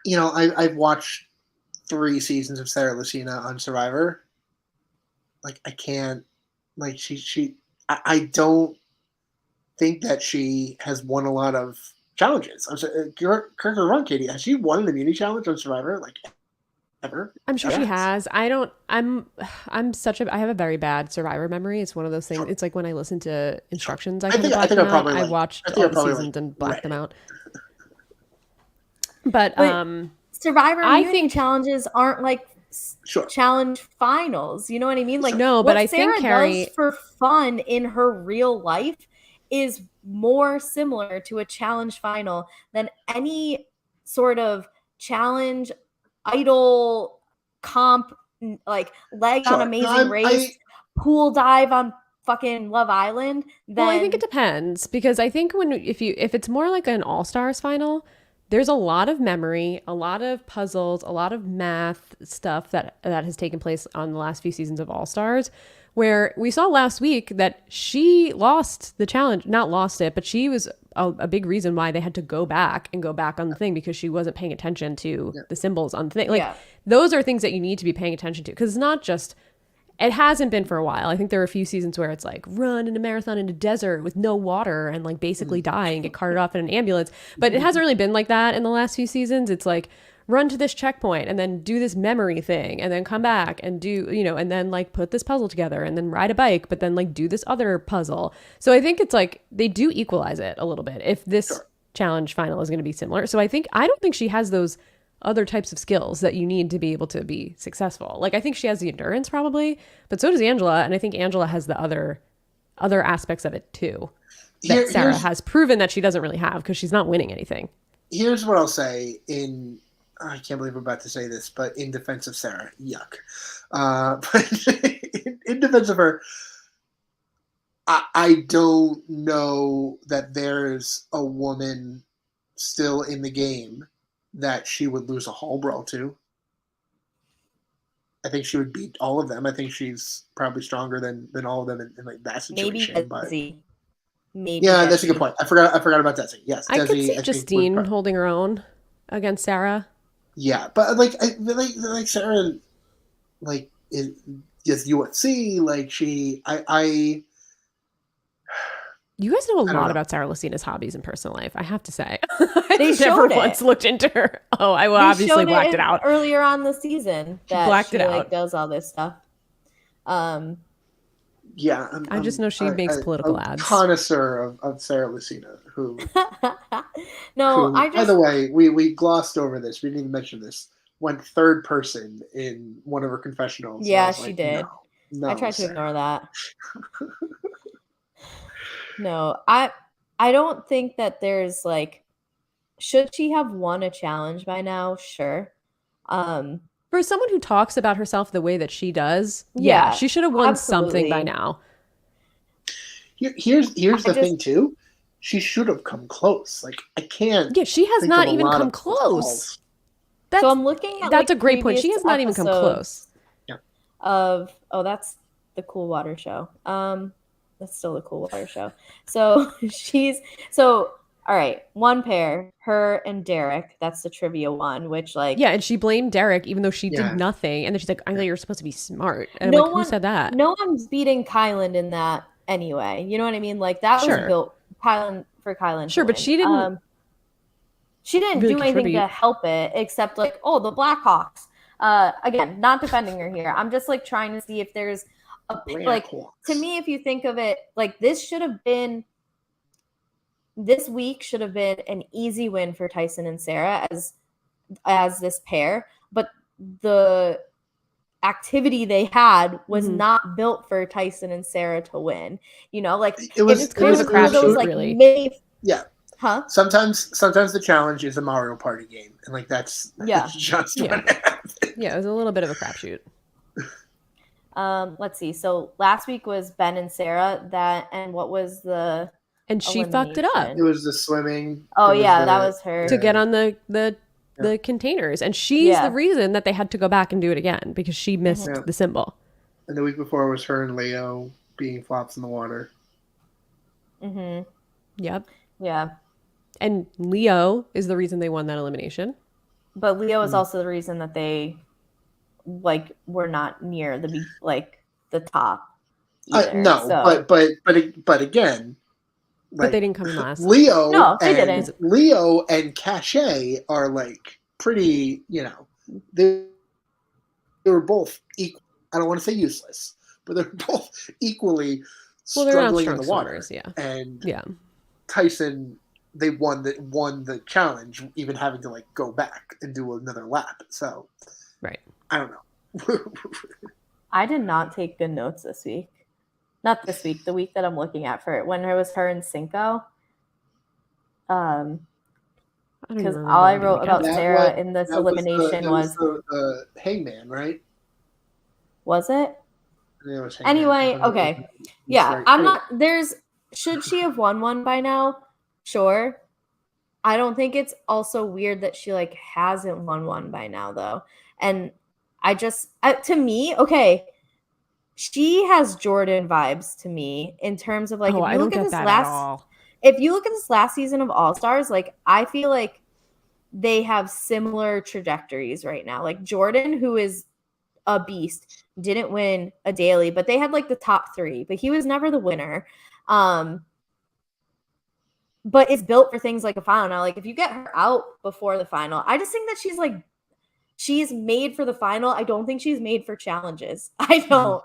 I've watched 3 seasons of Sarah Lucina on Survivor. Like I can't, like I don't think that she has won a lot of challenges. I'm sorry, correct me wrong, Katie. Has she won an immunity challenge on Survivor? Like ever?
I'm sure she has. I don't. I have a very bad Survivor memory. It's one of those things. Sure. It's like when I listen to instructions, I kind of black them out. I watched all the seasons and blacked them out. But
Survivor immunity challenges aren't like challenge finals. You know what I mean? Like
no, but I think Kari
does for fun in her real life is more similar to a challenge final than any sort of challenge idol comp, like leg on Amazing Race, pool dive on fucking Love Island.
Well, I think it depends, because I think if it's more like an all-stars final, there's a lot of memory, a lot of puzzles, a lot of math stuff that has taken place on the last few seasons of All Stars, where we saw last week that she lost the challenge, not lost it, but she was a big reason why they had to go back on the thing, because she wasn't paying attention to the symbols on the thing. Like those are things that you need to be paying attention to, because it's not just, it hasn't been for a while. I think there are a few seasons where it's like run in a marathon in a desert with no water and like basically die and get carted off in an ambulance. But it hasn't really been like that in the last few seasons. It's like run to this checkpoint and then do this memory thing and then come back and do, and then like put this puzzle together and then ride a bike, but then like do this other puzzle. So I think it's like they do equalize it a little bit if this challenge final is going to be similar. So I don't think she has those other types of skills that you need to be able to be successful. Like I think she has the endurance probably, but so does Angela. And I think Angela has the other aspects of it too, that Sarah has proven that she doesn't really have, because she's not winning anything.
Here's what I'll say I can't believe I'm about to say this, but in defense of Sarah, yuck. But in defense of her, I don't know that there's a woman still in the game that she would lose a hall brawl to. I think she would beat all of them. I think she's probably stronger than all of them in like that situation. Maybe yeah, that's a good point. I forgot about Desi. Yes,
I could see Justine holding her own against Sarah.
Yeah, but like Sarah, like is UFC. Like
You guys know a lot about Sarah Lucina's hobbies and personal life, I have to say. I never once looked into her. Oh, I will obviously blacked it out
earlier on the season. That
blacked
she
it
like
out.
Does all this stuff.
Yeah,
I just know she makes political ads.
Connoisseur of Sarah Lucina, who.
By
the way, we glossed over this. We didn't even mention this. Went third person in one of her confessionals.
Yeah, she did.
No,
I tried to ignore that. No, I don't think that there's like, should she have won a challenge by now? Sure.
For For someone who talks about herself the way that she does, yeah, she should have won something by now.
Here's the thing too. She should have come close. Like, I can't.
Yeah, she has not even come close.
So I'm looking at
that's a great point. She has not even come close.
Yeah.
That's the Cool Water show. That's still the Cool Water show. So all right, one pair, her and Derek. That's the trivia one, which like
yeah, and she blamed Derek even though she did nothing, and then she's like, "I thought you were supposed to be smart." And
no
I'm like, "Who said that?"
No one's beating Kylan in that anyway. You know what I mean? Like that was built Kylan.
Sure, but she didn't.
She didn't really do anything to help it except like, oh, the Blackhawks. Again, not defending her here. I'm just like trying to see if there's like to me, if you think of it, like this week should have been an easy win for Tyson and Sarah as this pair, but the activity they had was not built for Tyson and Sarah to win. You know, like
it was
a crapshoot, like
really. Huh? Sometimes the challenge is a Mario Party game, and like that's just what happened.
Yeah, it was a little bit of a crapshoot.
Let's see. So last week was Ben and Sarah. And what was the?
And she fucked it up.
It was the swimming.
Oh yeah, that was her
to get on the containers, and she's the reason that they had to go back and do it again because she missed the symbol.
And the week before was her and Leo being flops in the water.
Mm-hmm.
Yep.
Yeah.
And Leo is the reason they won that elimination.
But Leo is also the reason that they were not near the top. Either,
but again.
But they didn't come in last.
No, they didn't.
Leo and Cachet are like pretty, they were both equal. I don't want to say useless, but they're both equally struggling in the water. And Tyson, they won the challenge, even having to like go back and do another lap. So,
right.
I don't know.
I did not take good notes this week. Not this week, the week that I'm looking at for it, when it was her and Cinco. Because all I wrote about Sarah in this elimination was
the Hangman, right?
Was it?
Yeah, it was
anyway, okay. Yeah, I'm not. Should she have won one by now? Sure. I don't think it's also weird that she like hasn't won one by now though. And to me, okay. She has Jordan vibes to me in terms of like if you look at this last season of All Stars, like I feel like they have similar trajectories right now. Like Jordan, who is a beast, didn't win a daily, but they had like the top 3, but he was never the winner. But it's built for things like a final. Now, like if you get her out before the final, I just think that she's made for the final. I don't think she's made for challenges. I don't.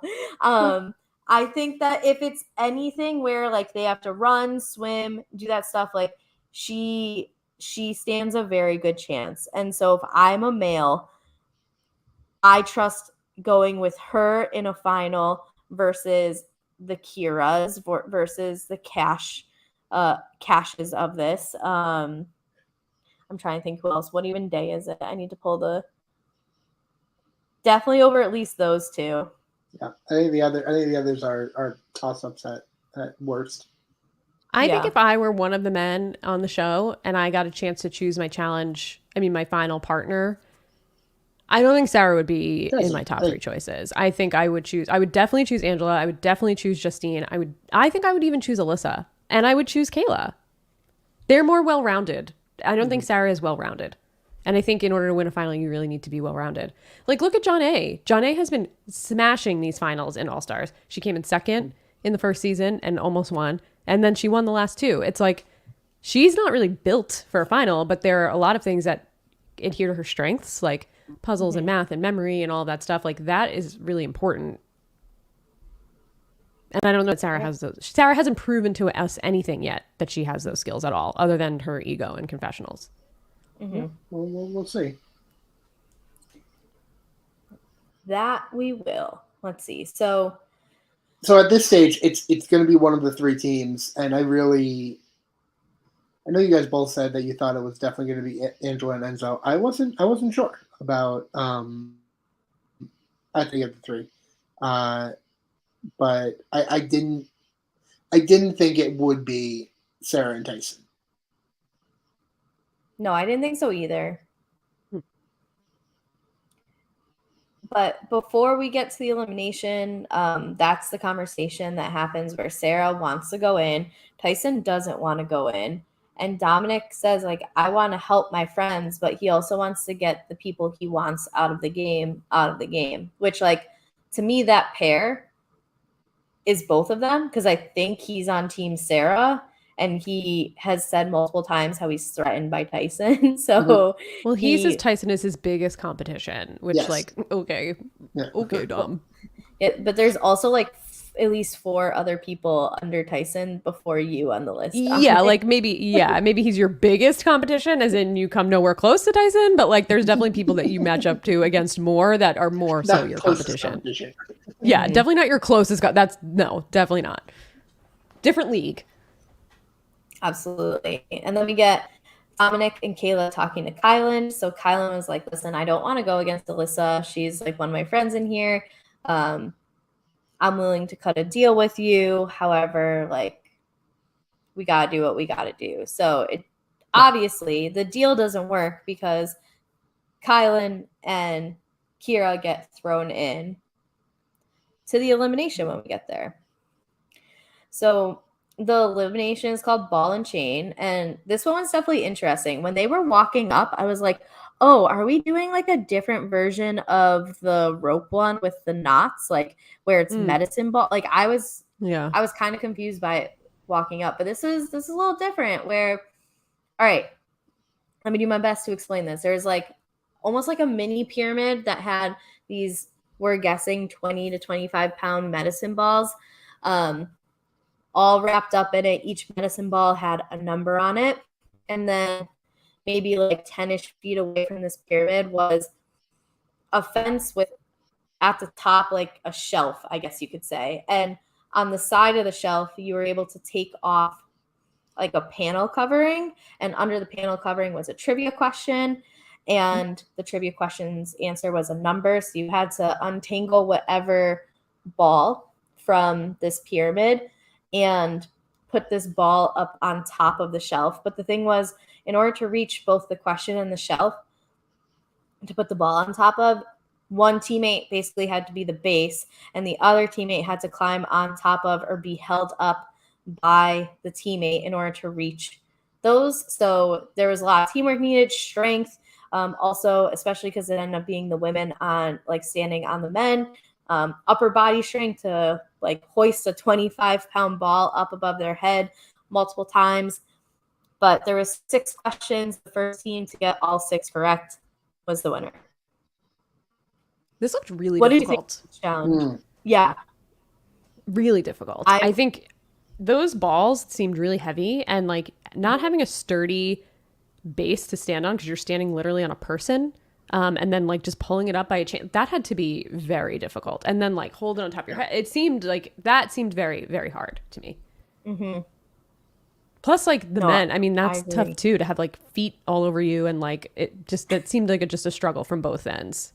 I think that if it's anything where like they have to run, swim, do that stuff, like she stands a very good chance. And so if I'm a male, I trust going with her in a final versus the Kiras versus the Cashes of this. I'm trying to think who else. What even day is it? I need to pull definitely over at least those two.
Yeah, I think the others are toss-ups at worst.
I think if I were one of the men on the show and I got a chance to choose my final partner, I don't think Sarah would be in my top 3 choices. I think I would definitely choose Angela. I would definitely choose Justine. I think I would even choose Alyssa, and I would choose Kayla. They're more well-rounded. I don't think Sarah is well-rounded. And I think in order to win a final, you really need to be well-rounded. Like, look at John A. John A has been smashing these finals in All Stars. She came in second in the first season and almost won. And then she won the last 2. It's like, she's not really built for a final, but there are a lot of things that adhere to her strengths, like puzzles and math and memory and all of that stuff. Like, that is really important. And I don't know that Sarah has those. Sarah hasn't proven to us anything yet that she has those skills at all, other than her ego and confessionals.
Mm-hmm. We'll see.
That we will. Let's see. So
at this stage, it's going to be one of the 3 teams, and I know you guys both said that you thought it was definitely going to be Angela and Enzo. I wasn't sure about I think of the three. But I didn't think it would be Sarah and Tyson.
No, I didn't think so either. But before we get to the elimination, that's the conversation that happens where Sarah wants to go in, Tyson doesn't want to go in, and Dominic says, like, I want to help my friends, but he also wants to get the people he wants out of the game, which, like, to me, that pair is both of them, because I think he's on Team Sarah, and he has said multiple times how he's threatened by Tyson. So
well, he says Tyson is his biggest competition, which
Yes.
like, okay, Dom.
But there's also like at least 4 other people under Tyson before you on the list.
Yeah, like maybe he's your biggest competition, as in you come nowhere close to Tyson, but like there's definitely people that you match up to against more that are more so your competition. Yeah, definitely not your closest. No, definitely not. Different league.
Absolutely. And then we get Dominic and Kayla talking to Kylan. So Kylan was like, listen, I don't want to go against Alyssa. She's like one of my friends in here. I'm willing to cut a deal with you. However, like, we got to do what we got to do. So obviously the deal doesn't work because Kylan and Kira get thrown in to the elimination when we get there. So the elimination is called Ball and Chain, and this one was definitely interesting. When they were walking up, I was like, oh, are we doing like a different version of the rope one with the knots, like where it's medicine ball? Like I was kind of confused by it walking up, but this is a little different where, all right, let me do my best to explain this. There's like almost like a mini pyramid that had these, we're guessing 20 to 25 pound medicine balls, all wrapped up in it. Each medicine ball had a number on it. And then maybe like 10-ish feet away from this pyramid was a fence with at the top like a shelf, I guess you could say. And on the side of the shelf, you were able to take off like a panel covering. And under the panel covering was a trivia question. And the trivia question's answer was a number. So you had to untangle whatever ball from this pyramid and put this ball up on top of the shelf. But the thing was, in order to reach both the question and the shelf, to put the ball on top of, one teammate basically had to be the base, and the other teammate had to climb on top of or be held up by the teammate in order to reach those. So there was a lot of teamwork needed, strength, also, especially because it ended up being the women on like standing on the men, upper body strength to like hoist a 25-pound ball up above their head multiple times. But there was 6 questions. The first team to get all 6 correct was the winner.
This looked really difficult.
What did you think of the challenge? Yeah.
Really difficult. I think those balls seemed really heavy, and like not having a sturdy base to stand on because you're standing literally on a person. And then like just pulling it up by a chain, that had to be very difficult. And then like hold it on top of your head. It seemed very, very hard to me. Mm-hmm. Plus like the men, I mean, that's tough too, to have like feet all over you. And like, that seemed like just a struggle from both ends.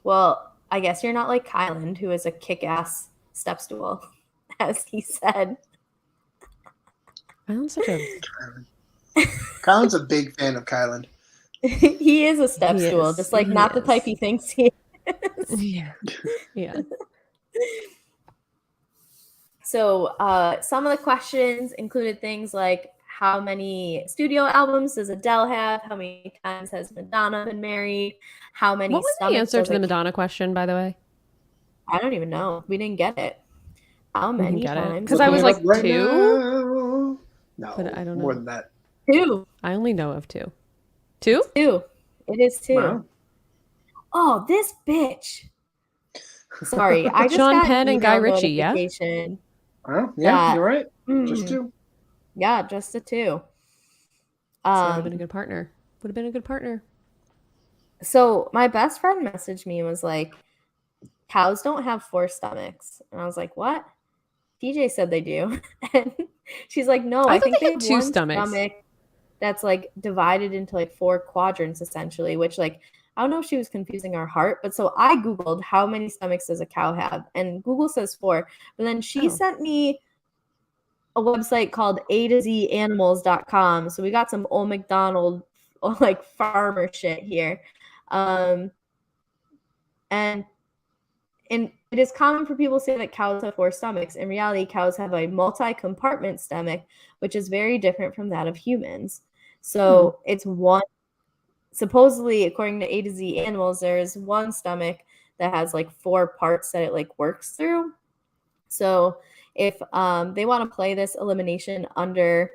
Well, I guess you're not like Kylan, who is a kick-ass step stool, as he said.
Kylan's such a...
Kylan's a big fan of Kylan.
He is a step stool, just like not the type he thinks he is.
Yeah.
So some of the questions included things like, how many studio albums does Adele have? How many times has Madonna been married? How many
What was the answer to the Madonna question, by the way?
I don't even know. We didn't get it. How many times?
Because I was like, 2?
No,
but I don't know.
More than that.
2.
I only know of 2. 2?
2. It is 2.
Wow.
Oh, this bitch. Sorry, I just
Sean
got
Penn and Guy Ritchie, yeah?
Well, yeah, you're right. Just 2.
Yeah, just a 2.
Would have been a good partner. Would have been a good partner.
So my best friend messaged me and was like, cows don't have 4 stomachs. And I was like, what? TJ said they do. And she's like, no, I think they have 2 stomach that's like divided into like 4 quadrants essentially, which like I don't know if she was confusing our heart, but so I Googled how many stomachs does a cow have, and Google says 4. But then she sent me a website called A to Z animals.com. So we got some old McDonald like farmer shit here. And it is common for people to say that cows have 4 stomachs. In reality, cows have a multi-compartment stomach, which is very different from that of humans. So it's one, supposedly, according to A to Z animals, there is one stomach that has like 4 parts that it like works through. So if they want to play this elimination under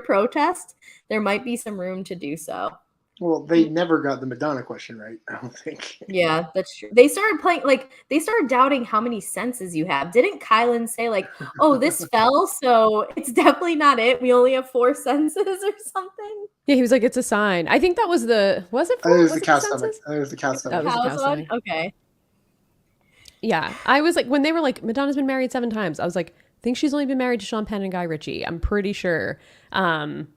protest, there might be some room to do so.
Well, they never got the Madonna question right, I don't think.
Yeah, that's true. They started doubting how many senses you have. Didn't Kylan say like, oh, this fell, so it's definitely not it. We only have 4 senses or something?
Yeah, he was like, it's a sign. I think that was it 4?
It was the cow stomach. It was the cow stomach.
That was the cow stomach.
Okay.
Yeah, I was like, when they were like, Madonna's been married 7 times, I was like, I think she's only been married to Sean Penn and Guy Ritchie. I'm pretty sure.
7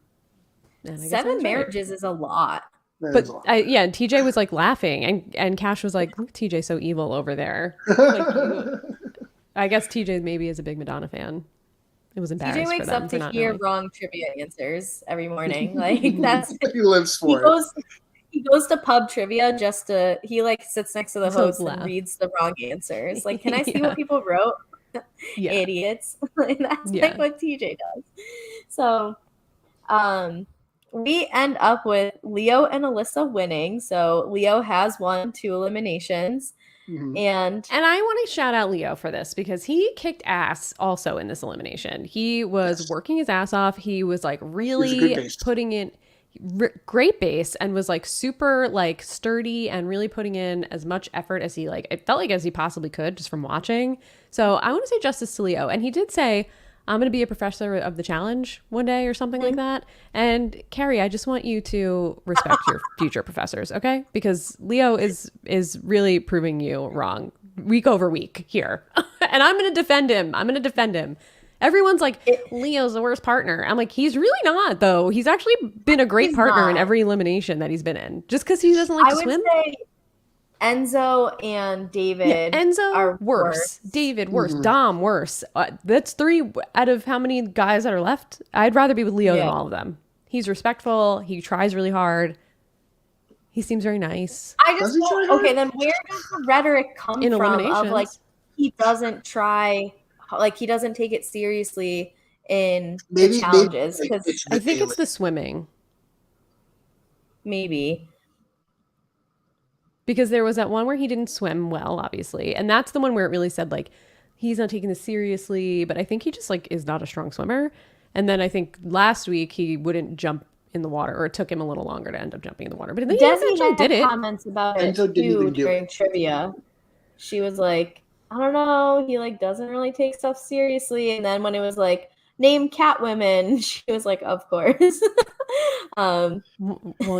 marriages is a lot.
But and TJ was like laughing, and Cash was like, look, TJ so evil over there. Like, I guess TJ maybe is a big Madonna fan. It was embarrassing.
TJ wakes up to hear wrong trivia answers every morning. Like that's
he lives for it.
He goes to pub trivia just to, he like sits next to the host and reads the wrong answers. Like, can I see what people wrote? Idiots. And that's like what TJ does. So, we end up with Leo and Alyssa winning. So Leo has won 2 eliminations.
Mm-hmm.
And
I want to shout out Leo for this because he kicked ass also in this elimination. He was working his ass off. He was like really putting in great base and was like super like sturdy and really putting in as much effort as he like, it felt like as he possibly could just from watching. So I want to say justice to Leo. And he did say, I'm going to be a professor of the challenge one day or something like that. And Kari, I just want you to respect your future professors, okay? Because Leo is really proving you wrong week over week here. And I'm going to defend him. Everyone's like, Leo's the worst partner. I'm like, he's really not, though. He's actually been a great partner in every elimination that he's been in. Just because he doesn't like to swim.
I would say Enzo and David are worse.
David worse. Dom worse. That's 3 out of how many guys that are left? I'd rather be with Leo than all of them. He's respectful. He tries really hard. He seems very nice.
I just okay. Then where does the rhetoric come from? Of like he doesn't try, like he doesn't take it seriously in the challenges. Because
I think it's the swimming.
Maybe.
Because there was that one where he didn't swim well, obviously. And that's the one where it really said, like, he's not taking this seriously. But I think he just, like, is not a strong swimmer. And then I think last week he wouldn't jump in the water. Or it took him a little longer to end up jumping in the water. But then
Desi had comments about it, too, during trivia. She was like, I don't know. He, like, doesn't really take stuff seriously. And then when it was, like, name cat women, she was like, of course.
Well,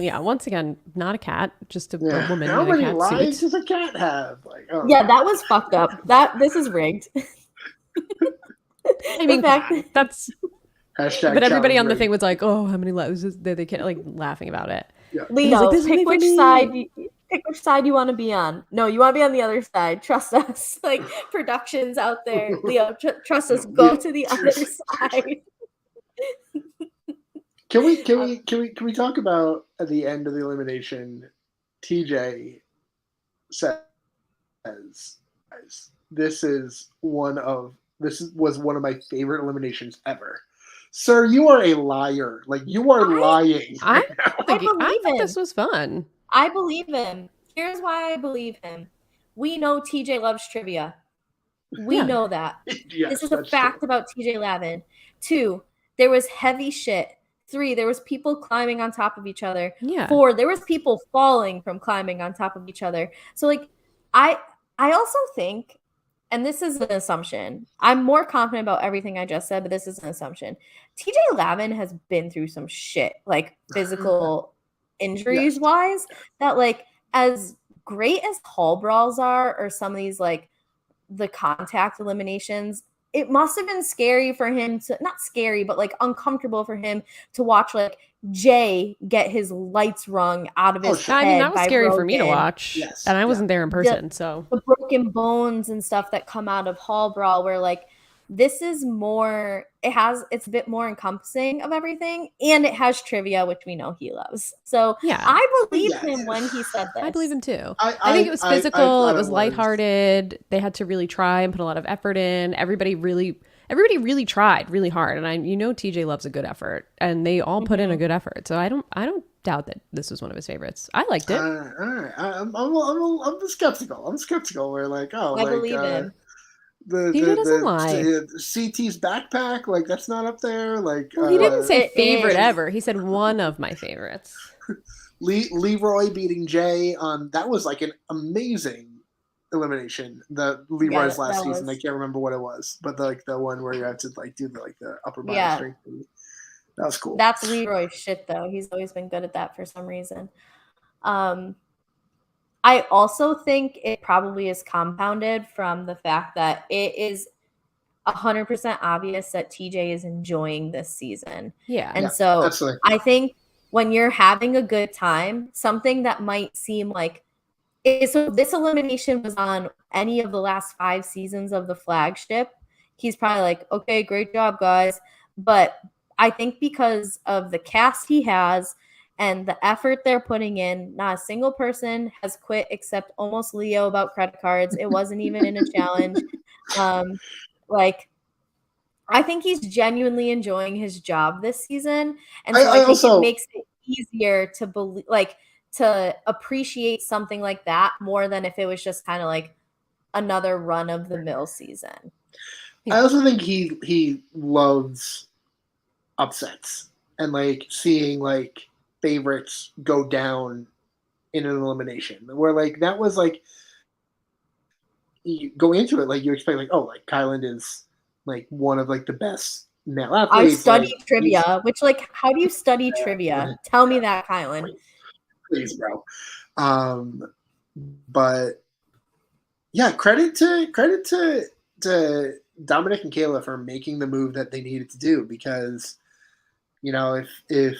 yeah, once again, not a cat, just a woman.
How many lives does a cat have? Like,
yeah, that was fucked up. This is rigged.
I mean, that's
hashtag
but everybody on the thing was like, oh, how many lives they can't, like, laughing about it.
Yeah.
Leo, pick which side you want to be on. No, you want to be on the other side. Trust us. Like, productions out there. Leo, trust us. Go to the other side.
Can we talk about at the end of the elimination? TJ says, "This was one of my favorite eliminations ever." Sir, you are a liar. Like, you are lying.
I thought this was fun.
I believe him. Here's why I believe him. We know TJ loves trivia. We know that.
Yes,
this is a fact about TJ Lavin. 2, there was heavy shit. 3, there was people climbing on top of each other. 4, there was people falling from climbing on top of each other. So, like, I also think, and this is an assumption, I'm more confident about everything I just said, but this is an assumption. TJ Lavin has been through some shit, like physical injuries wise, that, like, as great as hall brawls are, or some of these, like, the contact eliminations, it must have been scary for him to, not scary, but like uncomfortable for him to watch like Jay get his lights rung out of his
sure.
head.
I mean, that was
by
scary for me to
Rogan.
watch.
Yes,
And I
yeah.
wasn't there in person, so.
The broken bones and stuff that come out of Hall Brawl, where like this is more, it's a bit more encompassing of everything, and it has trivia, which we know he loves. So
Yeah.
I believe
Yeah,
him
yeah.
when he said this.
I believe him too.
I
think it was physical.
thought
It was lighthearted. They had to really try and put a lot of effort in. Everybody really tried really hard. And TJ loves a good effort, and they all put in a good effort. So I don't doubt that this was one of his favorites. I liked it.
All right. I'm skeptical. I'm skeptical. We're like, oh,
I believe him.
TJ doesn't lie.
The CT's backpack, like that's not up there. Like,
Well, he didn't say
It
favorite
is.
ever. He said one of my favorites.
Leroy beating Jay on that was like an amazing elimination. The Leroy's last season. I can't remember what it was, but the one where you have to like do the upper body strength. That was cool.
That's Leroy's shit, though. He's always been good at that for some reason. I also think it probably is compounded from the fact that it is 100% obvious that TJ is enjoying this season.
Yeah.
And so
absolutely.
I think when you're having a good time, something that might seem like, so this elimination was on any of the last 5 seasons of the flagship, he's probably like, okay, great job, guys. But I think because of the cast he has and the effort they're putting in, not a single person has quit except almost Leo about credit cards. It wasn't even in a challenge. Like, I think he's genuinely enjoying his job this season. And so I think it makes it easier to believe, like, to appreciate something like that more than if it was just kind of like another run of the mill season.
I also think he loves upsets and like seeing like favorites go down in an elimination where like that was like you go into it like you expect like, oh, like Kylan is like one of like the best male athletes.
I studied trivia, which like how do you study trivia? Tell me that, Kylan.
Please, bro. But yeah, credit to Dominic and Kayla for making the move that they needed to do, because if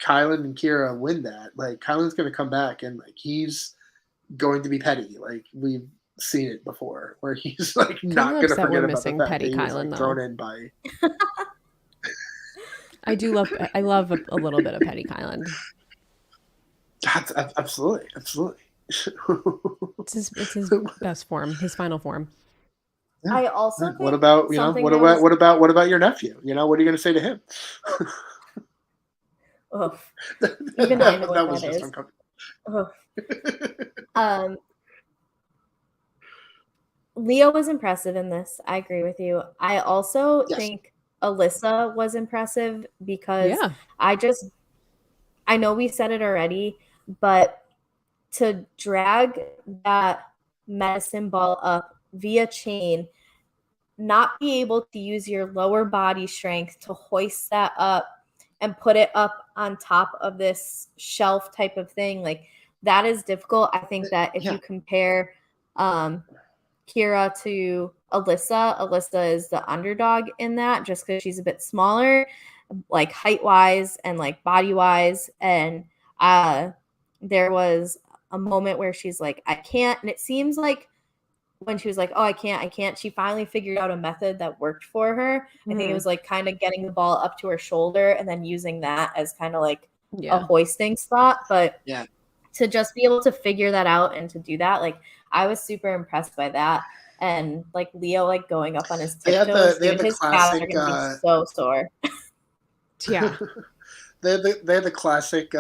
Kylan and Kira win that, like Kylan's going to come back and like he's going to be petty. Like we've seen it before, where he's like not going to forget about the fact
petty
that he was
Kylan,
like, thrown in by.
I love a little bit of petty Kylan.
Absolutely.
It's his best form, his final form.
Yeah. I also think
what about what about your nephew? What are you going to say to him?
Even I know what that is. Leo was impressive in this. I agree with you. I also think Alyssa was impressive because I know we said it already, but to drag that medicine ball up via chain, not be able to use your lower body strength to hoist that up and put it up on top of this shelf type of thing, like that is difficult. I think that if you compare Kira to Alyssa is the underdog in that, just because she's a bit smaller, like height wise and like body wise. And there was a moment where she's like, I can't. And it seems like when she was like, oh, I can't, she finally figured out a method that worked for her. I think it was like kind of getting the ball up to her shoulder and then using that as kind of like a hoisting spot. But to just be able to figure that out and to do that, like I was super impressed by that. And like Leo, like going up on his tiptoes, his calves are gonna be so sore.
Yeah,
they have the classic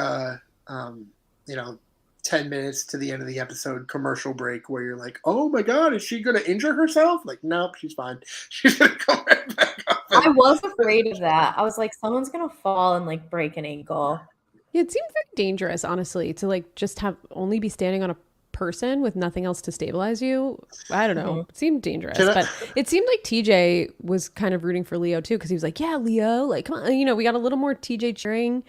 10 minutes to the end of the episode commercial break where you're like, oh my god, is she gonna injure herself? Like, nope, she's fine. She's gonna come right back up.
I was afraid of that. I was like, someone's gonna fall and like break an ankle.
Yeah, it seemed very dangerous, honestly, to like just have only be standing on a person with nothing else to stabilize you. I don't know. It seemed dangerous, but it seemed like TJ was kind of rooting for Leo too, because he was like, yeah, Leo, like come on, we got a little more TJ cheering,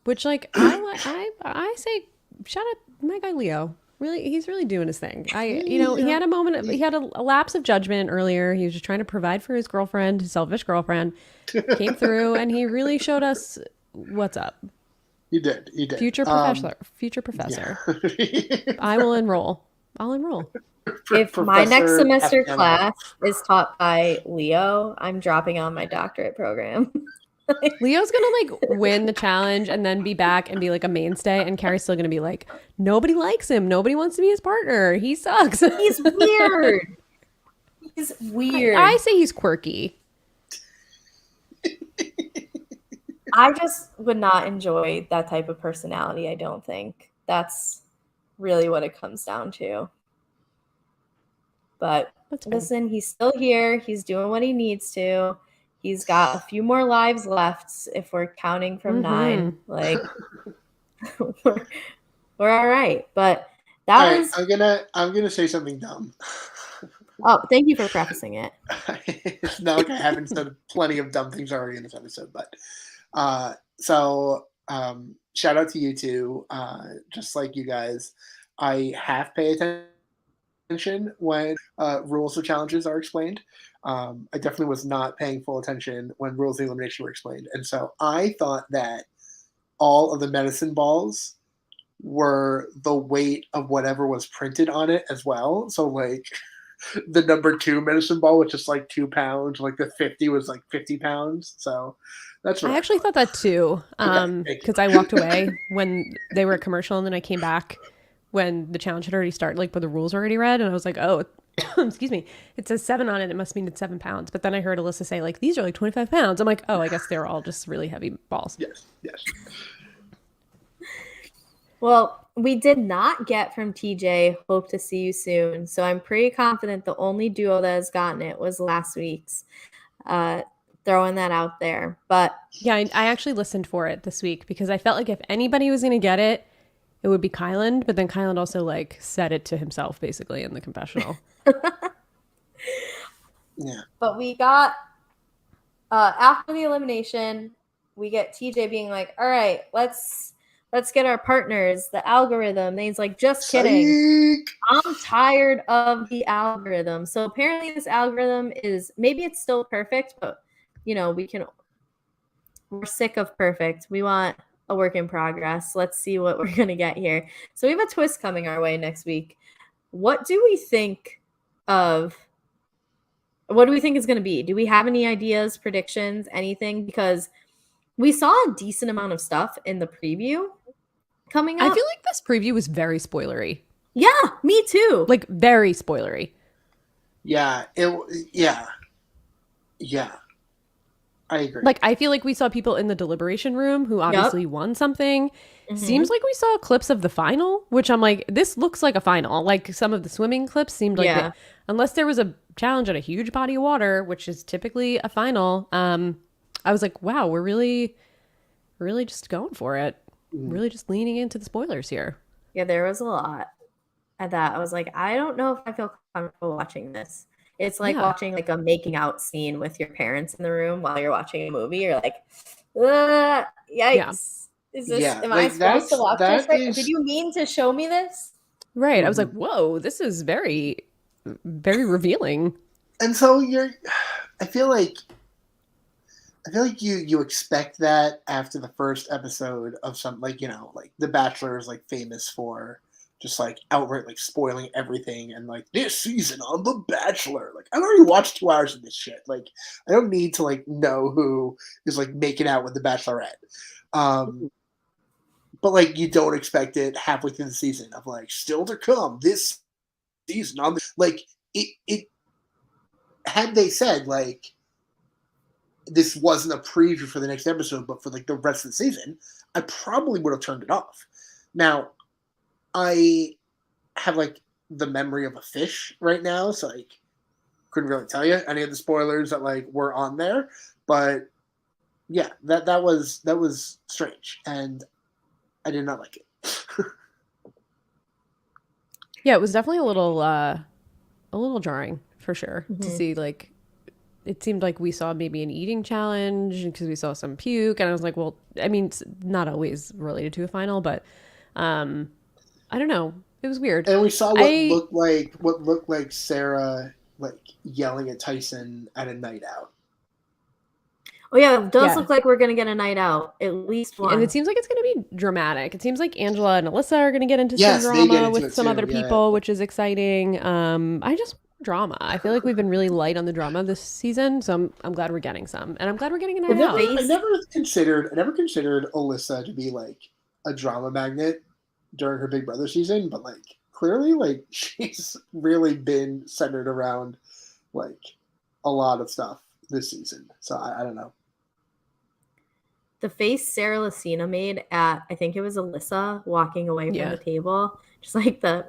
which like I say shout out my guy Leo. Really, he's really doing his thing. He had a moment, he had a lapse of judgment earlier. He was just trying to provide for his girlfriend, his selfish girlfriend, came through, and he really showed us what's up?
You did.
Future professor. Future professor.
Yeah.
I will enroll. I'll enroll.
If my next
Professor
semester
F.
class is taught by Leo, I'm dropping on my doctorate program.
Leo's gonna like win the challenge and then be back and be like a mainstay, and Carrie's still gonna be like, nobody likes him. Nobody wants to be his partner. He sucks.
He's weird. He's weird.
I say he's quirky.
I just would not enjoy that type of personality, I don't think. That's really what it comes down to. But listen, he's still here. He's doing what he needs to. He's got a few more lives left if we're counting from 9. Like we're all right. But that was
I'm gonna say something dumb.
Oh, thank you for prefacing it.
It's not like I haven't said plenty of dumb things already in this episode, but shout out to you two. Just like you guys, I half pay attention when rules of challenges are explained. I definitely was not paying full attention when rules of elimination were explained, and so I thought that all of the medicine balls were the weight of whatever was printed on it as well. So like the number 2 medicine ball was just like 2 pounds, like the 50 was like 50 pounds. So that's what
I actually thought that too. Because I walked away when they were a commercial, and then I came back when the challenge had already started, like, but the rules were already read, and I was like, oh, excuse me, it says 7 on it. It must mean it's 7 pounds. But then I heard Alyssa say, like, these are like 25 pounds. I'm like, oh, I guess they're all just really heavy balls.
Yes.
Well, we did not get from TJ, hope to see you soon. So I'm pretty confident the only duo that has gotten it was last week's. Throwing that out there. But
yeah, I actually listened for it this week because I felt like if anybody was going to get it, it would be Kyland. But then Kyland also like said it to himself basically in the confessional.
Yeah.
But we got, after the elimination, we get TJ being like, all right, let's get our partners, the algorithm. And he's like, just kidding.
Psych!
I'm tired of the algorithm. So apparently this algorithm is, maybe it's still perfect, but you know, we're sick of perfect. We want a work in progress. Let's see what we're going to get here. So we have a twist coming our way next week. What do we think is going to be? Do we have any ideas, predictions, anything? Because we saw a decent amount of stuff in the preview coming up.
I feel like this preview was very spoilery.
Yeah, me too.
Like very spoilery.
Yeah. Yeah. I agree.
Like, I feel like we saw people in the deliberation room who obviously won something. Mm-hmm. Seems like we saw clips of the final, which I'm like, this looks like a final. Like, some of the swimming clips seemed like unless there was a challenge at a huge body of water, which is typically a final, I was like, wow, we're really just going for it. Really just leaning into the spoilers here.
Yeah, there was a lot at that. I was like, I don't know if I feel comfortable watching this. It's like watching like a making out scene with your parents in the room while you're watching a movie. You're like, yikes. Yeah. Is this, am I supposed to watch this? Right? Did you mean to show me this?
Right. I was like, whoa, this is very, very revealing.
And so I feel like you expect that after the first episode of some, like, you know, like The Bachelor is like famous for just like outright like spoiling everything, and like this season on The Bachelor, like I've already watched 2 hours of this shit. Like I don't need to like know who is like making out with the Bachelorette. But like you don't expect it halfway through the season of like still to come this season on like it had they said like this wasn't a preview for the next episode but for like the rest of the season, I probably would have turned it off. Now I have like the memory of a fish right now, so like couldn't really tell you any of the spoilers that like were on there. But yeah, that was strange, and I did not like it.
Yeah, it was definitely a little jarring for sure to see. Like, it seemed like we saw maybe an eating challenge because we saw some puke, and I was like, well, I mean, it's not always related to a final, but I don't know. It was weird.
And we saw what looked like Sarah like yelling at Tyson at a night out.
Oh yeah, it does
Yeah.
look like we're gonna get a night out, at least one.
And it seems like it's going to be dramatic. It seems like Angela and Alyssa are going to get into some
Yes, they get
drama
into
with
it
some
too.
other
Yeah.
people, which is exciting. I just drama. I feel like we've been really light on the drama this season, so I'm glad we're getting some, and I'm glad we're getting a night out.
I never considered Alyssa to be like a drama magnet during her Big Brother season, but like clearly, like she's really been centered around like a lot of stuff this season. So I don't know.
The face Sarah Lucina made at, I think it was Alyssa walking away from the table, just like the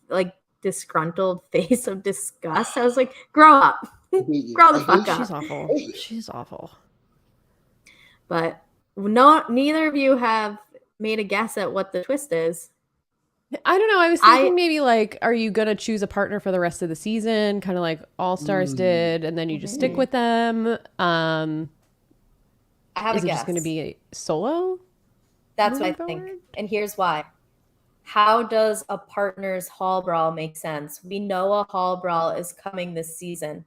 like disgruntled face of disgust. I was like, grow up. Grow the fuck up.
She's awful. She's awful.
But no, neither of you have made a guess at what the twist is.
I don't know. I was thinking maybe like, are you going to choose a partner for the rest of the season? Kind of like All Stars did, and then you just stick with them.
I have
is
a
it
guess.
just going to be a solo?
That's what I think. And here's why. How does a partner's hall brawl make sense? We know a hall brawl is coming this season.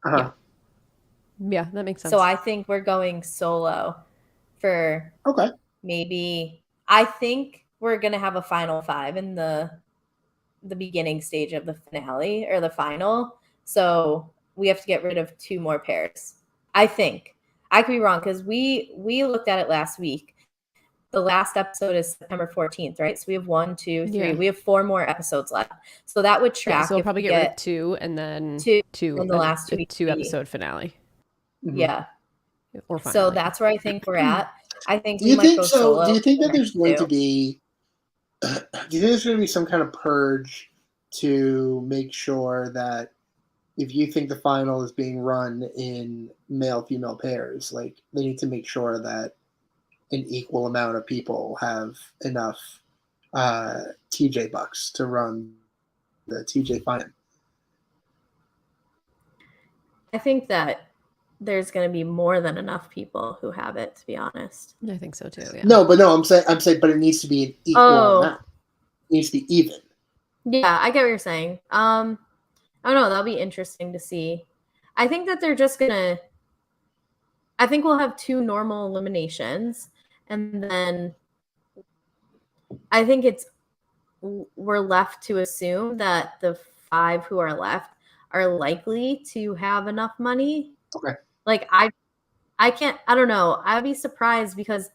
Yeah, that makes sense.
So I think we're going solo for maybe. I think we're gonna have a final 5 in the beginning stage of the finale or the final. So we have to get rid of 2 more pairs. I think. I could be wrong because we looked at it last week. The last episode is September 14th, right? So we have 1, 2, 3. Yeah. We have 4 more episodes left. So that would track.
Yeah, so we'll probably get rid of 2 and then 2
in the last
2 episode finale.
Yeah.
Or finally.
So that's where I think we're at. I think we might go solo.
Do you think that there's going to be some kind of purge to make sure that if you think the final is being run in male-female pairs, like they need to make sure that an equal amount of people have enough TJ bucks to run the TJ final?
I think that there's going to be more than enough people who have it, to be honest.
I think so too. Yeah.
No, I'm saying, but it needs to be an equal amount. It needs to be even.
Yeah, I get what you're saying. I don't know. That'll be interesting to see. I think that they're just gonna. I think we'll have 2 normal eliminations, and then I think we're left to assume that the 5 who are left are likely to have enough money.
Okay.
Like I can't. I don't know. I'd be surprised because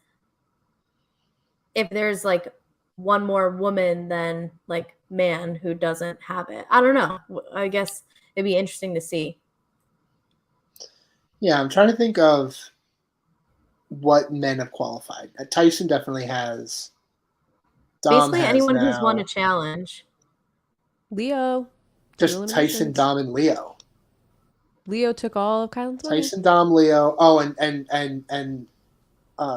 if there's like 1 more woman than like man who doesn't have it. I don't know. I guess it'd be interesting to see.
Yeah, I'm trying to think of what men have qualified. Tyson definitely has. Dom
basically
has
anyone
now.
Who's won a challenge.
Leo.
Just Tyson, Dom, and Leo.
Leo took all of Kylan's money?
Tyson, Dom, Leo. Oh, and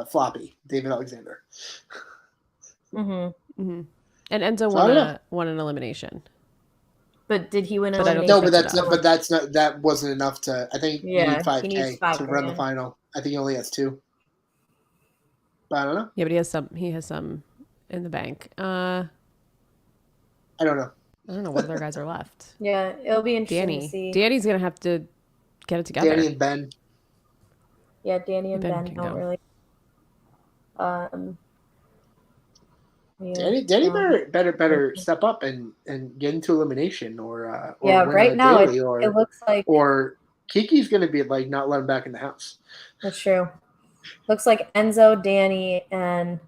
Floppy, David Alexander.
Mm-hmm. Mm-hmm. And Enzo won an elimination.
But did he win an elimination?
No, but that wasn't enough to. I think you need 5K to run the final. I think he only has 2. But I don't know.
Yeah, but he has some in the bank.
I don't know.
I don't know what other guys are left.
Yeah, it'll be interesting to see.
Danny's gonna have to get it together.
Danny and Ben.
Yeah, Danny and Ben don't really.
Yeah, Danny better step up and get into elimination or
right now it looks like
or Kiki's gonna be like not let him back in the house.
That's true. Looks like Enzo, Danny, and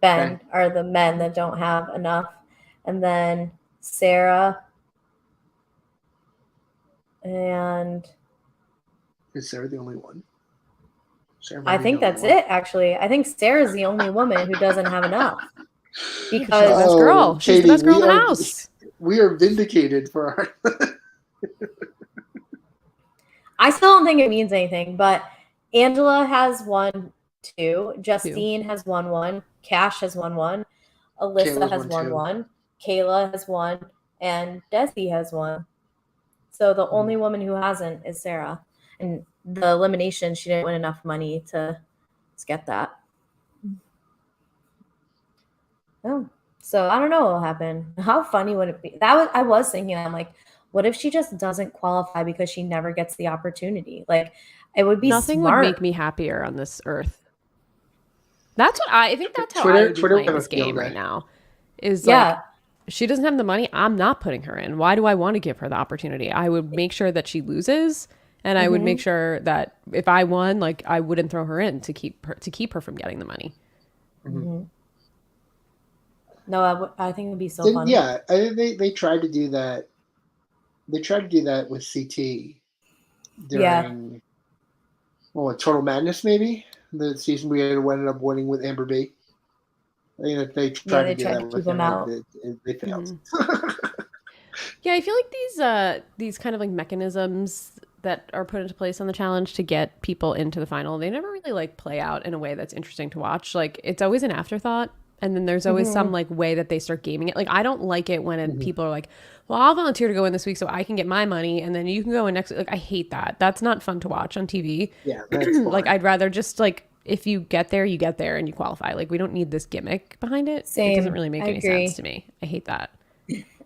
Ben are the men that don't have enough, and then Sarah and
is Sarah the only one?
I think that's it. Actually, I think Sarah's the only woman who doesn't have enough because she's the
best girl. She's
Katie,
the best girl in the house.
We are vindicated for our.
I still don't think it means anything, but Angela has won 2. Justine has won 1. Cash has won 1. Alyssa has won 1. Kayla has won, and Desi has won. So the only woman who hasn't is Sarah. And the elimination, she didn't win enough money to get that. Oh, so I don't know what will happen. How funny would it be? I was thinking, I'm like, what if she just doesn't qualify because she never gets the opportunity? Like, it would be
Nothing
smart.
would make me happier on this earth. That's what I think. That's how I would be playing this game right now. Is like, she doesn't have the money. I'm not putting her in. Why do I want to give her the opportunity? I would make sure that she loses, and I would make sure that if I won, like, I wouldn't throw her in to keep her from getting the money.
No, I think it would be so fun.
Yeah, I think they tried to do that. They tried to do that with CT during Total Madness, maybe the season we ended up winning with Amber B. I think that they tried to do that with him. They failed.
Yeah, I feel like these kind of like mechanisms that are put into place on the challenge to get people into the final, they never really like play out in a way that's interesting to watch. Like, it's always an afterthought, and then there's always some like way that they start gaming it. Like, I don't like it when people are like, well, I'll volunteer to go in this week so I can get my money, and then you can go in next week. Like, I hate that. That's not fun to watch on TV.
Yeah, that's
like, I'd rather just like, if you get there, you get there and you qualify. Like, we don't need this gimmick behind it. It doesn't really make any sense to me. I hate that.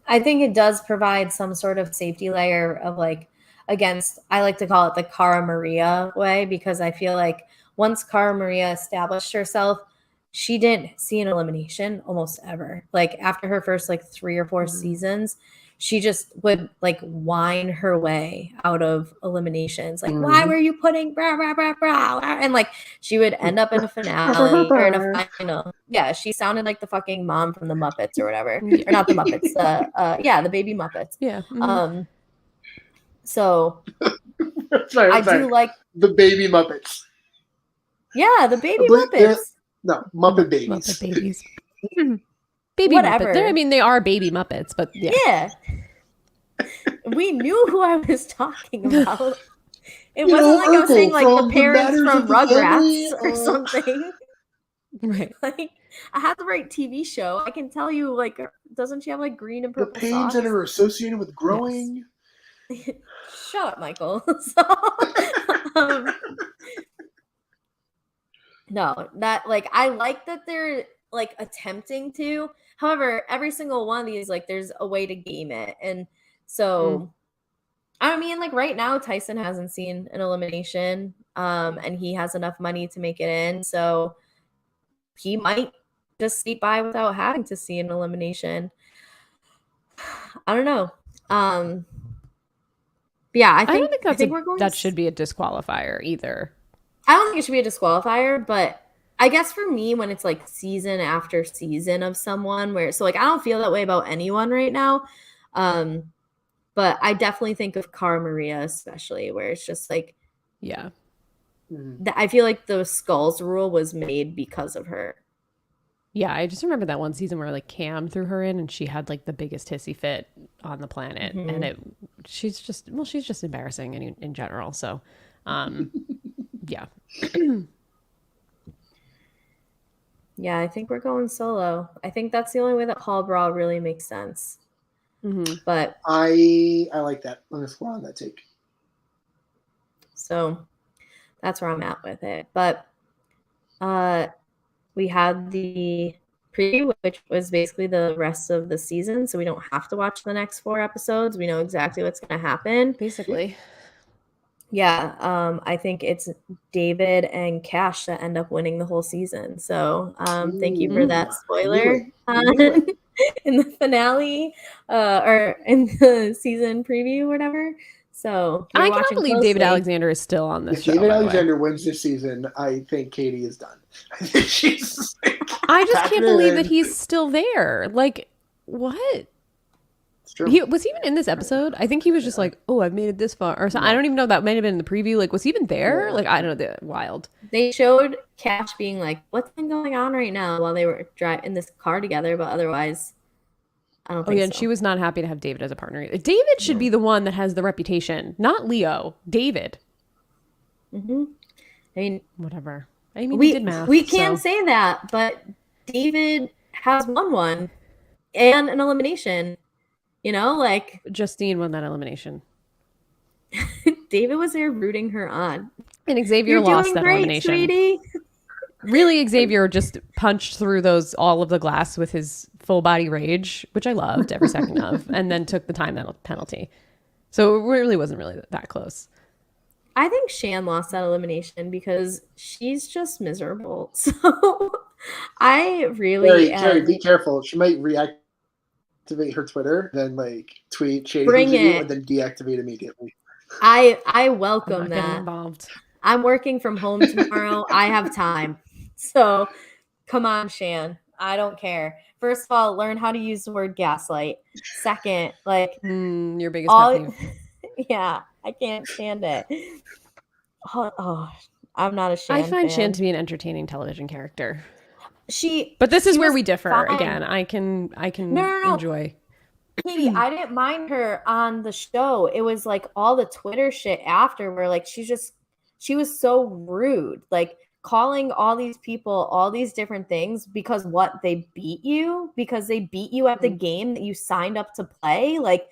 I think it does provide some sort of safety layer of like, against, I like to call it the Cara Maria way, because I feel like once Cara Maria established herself, she didn't see an elimination almost ever. Like, after her first like 3 or 4 seasons, she just would like whine her way out of eliminations. Like, why were you putting blah, blah, blah, blah? And like, she would end up in a finale or in a final. Yeah, she sounded like the fucking mom from the Muppets or whatever. Or not the Muppets. The baby Muppets.
Yeah.
So
sorry,
I do like
the baby Muppets.
Yeah, the baby Muppets.
No, Muppet babies.
Muppet babies. Baby
Whatever.
Muppets. I mean, they are baby Muppets, but yeah.
Yeah. We knew who I was talking about. It wasn't like I was saying like the parents from Rugrats or something.
Right.
Like, I had the right TV show. I can tell you, like, doesn't she have like green and purple
the pains
socks?
that are associated with growing?
Yes. Shut up, Michael. So, no, that like, I like that they're like attempting to. However, every single one of these, like, there's a way to game it. And so, I mean, like, right now, Tyson hasn't seen an elimination, and he has enough money to make it in. So he might just sneak by without having to see an elimination. I don't know. Yeah, I think
that should be a disqualifier either.
I don't think it should be a disqualifier, but I guess for me, when it's like season after season of someone where, so like, I don't feel that way about anyone right now. But I definitely think of Cara Maria, especially, where it's just like,
yeah,
I feel like the skulls rule was made because of her.
Yeah, I just remember that one season where like Cam threw her in and she had like the biggest hissy fit on the planet, and she's just embarrassing in general. So, yeah.
Yeah, I think we're going solo. I think that's the only way that Hall Brawl really makes sense. But
I like that. I'm gonna score on that take.
So that's where I'm at with it. But we had the preview, which was basically the rest of the season, so we don't have to watch the next 4 episodes. We know exactly what's going to happen.
Basically.
Yeah, I think it's David and Cash that end up winning the whole season. So thank you for that spoiler in the finale or in the season preview, whatever. So
I cannot believe David Alexander is still on this show.
If David Alexander wins this season, I think Katie is done. I think she's
I just can't believe that he's still there. Like, what?
It's true.
Was he even in this episode? I think he was just like, oh, I've made it this far. Or something. I don't even know. That might have been in the preview. Like, was he even there? Like, I don't know. Wild.
They showed Cash being like, what's been going on right now while they were driving in this car together, but otherwise, I don't think so.
And she was not happy to have David as a partner. David should be the one that has the reputation, not Leo. David.
I mean,
whatever. I mean, we did math.
We can say that, but David has won one and an elimination. You know, like
Justine won that elimination.
David was there rooting her on.
And Xavier lost that elimination.
Sweetie.
Really, Xavier just punched through all of the glass with his full body rage, which I loved every second of, and then took the time penalty. So it really wasn't really that close.
I think Shan lost that elimination because she's just miserable. So I really
Carrie,
am
be careful. She might reactivate her Twitter, then like tweet shady things
bring
at you, and
it.
then deactivate immediately.
I
I'm
welcome
not getting
that.
involved.
I'm working from home tomorrow. I have time. So come on, Shan. I don't care. First of all, learn how to use the word gaslight. Second, like
Your biggest pet
all
peeve.
yeah, I can't stand it. I'm not a
I
Shan
find Shan
fan.
to be an entertaining television character. But this
She
is where
was
we differ
fine.
again. I can
No.
enjoy.
Katie, I didn't mind her on the show. It was like all the Twitter shit after where like she was so rude. Like calling all these people all these different things because because they beat you at the game that you signed up to play. Like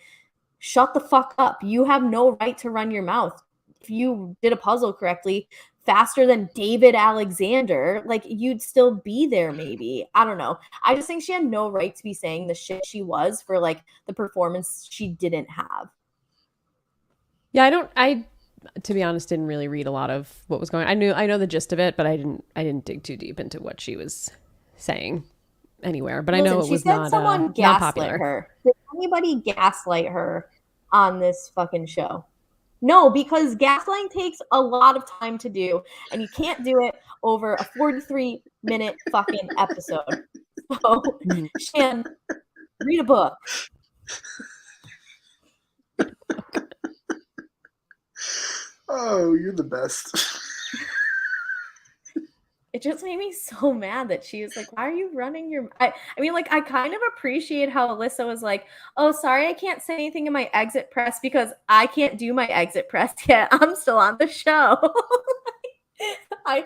shut the fuck up. You have no right to run your mouth. If you did a puzzle correctly, faster than David Alexander, like you'd still be there maybe. I don't know. I just think she had no right to be saying the shit she was for like the performance she didn't have.
Yeah, I to be honest didn't really read a lot of what was going on. I know the gist of it, but I didn't dig too deep into what she was saying anywhere. But
Listen,
I know it
she
was
said someone
not
gaslit
popular.
her. Did anybody gaslight her on this fucking show? No, because gaslighting takes a lot of time to do, and you can't do it over a 43-minute fucking episode. So, Shan, read a book.
Oh, you're the best.
It just made me so mad that she was like, why are you running your I mean, like, I kind of appreciate how Alyssa was like, oh, sorry, I can't say anything in my exit press because I can't do my exit press yet. I'm still on the show. I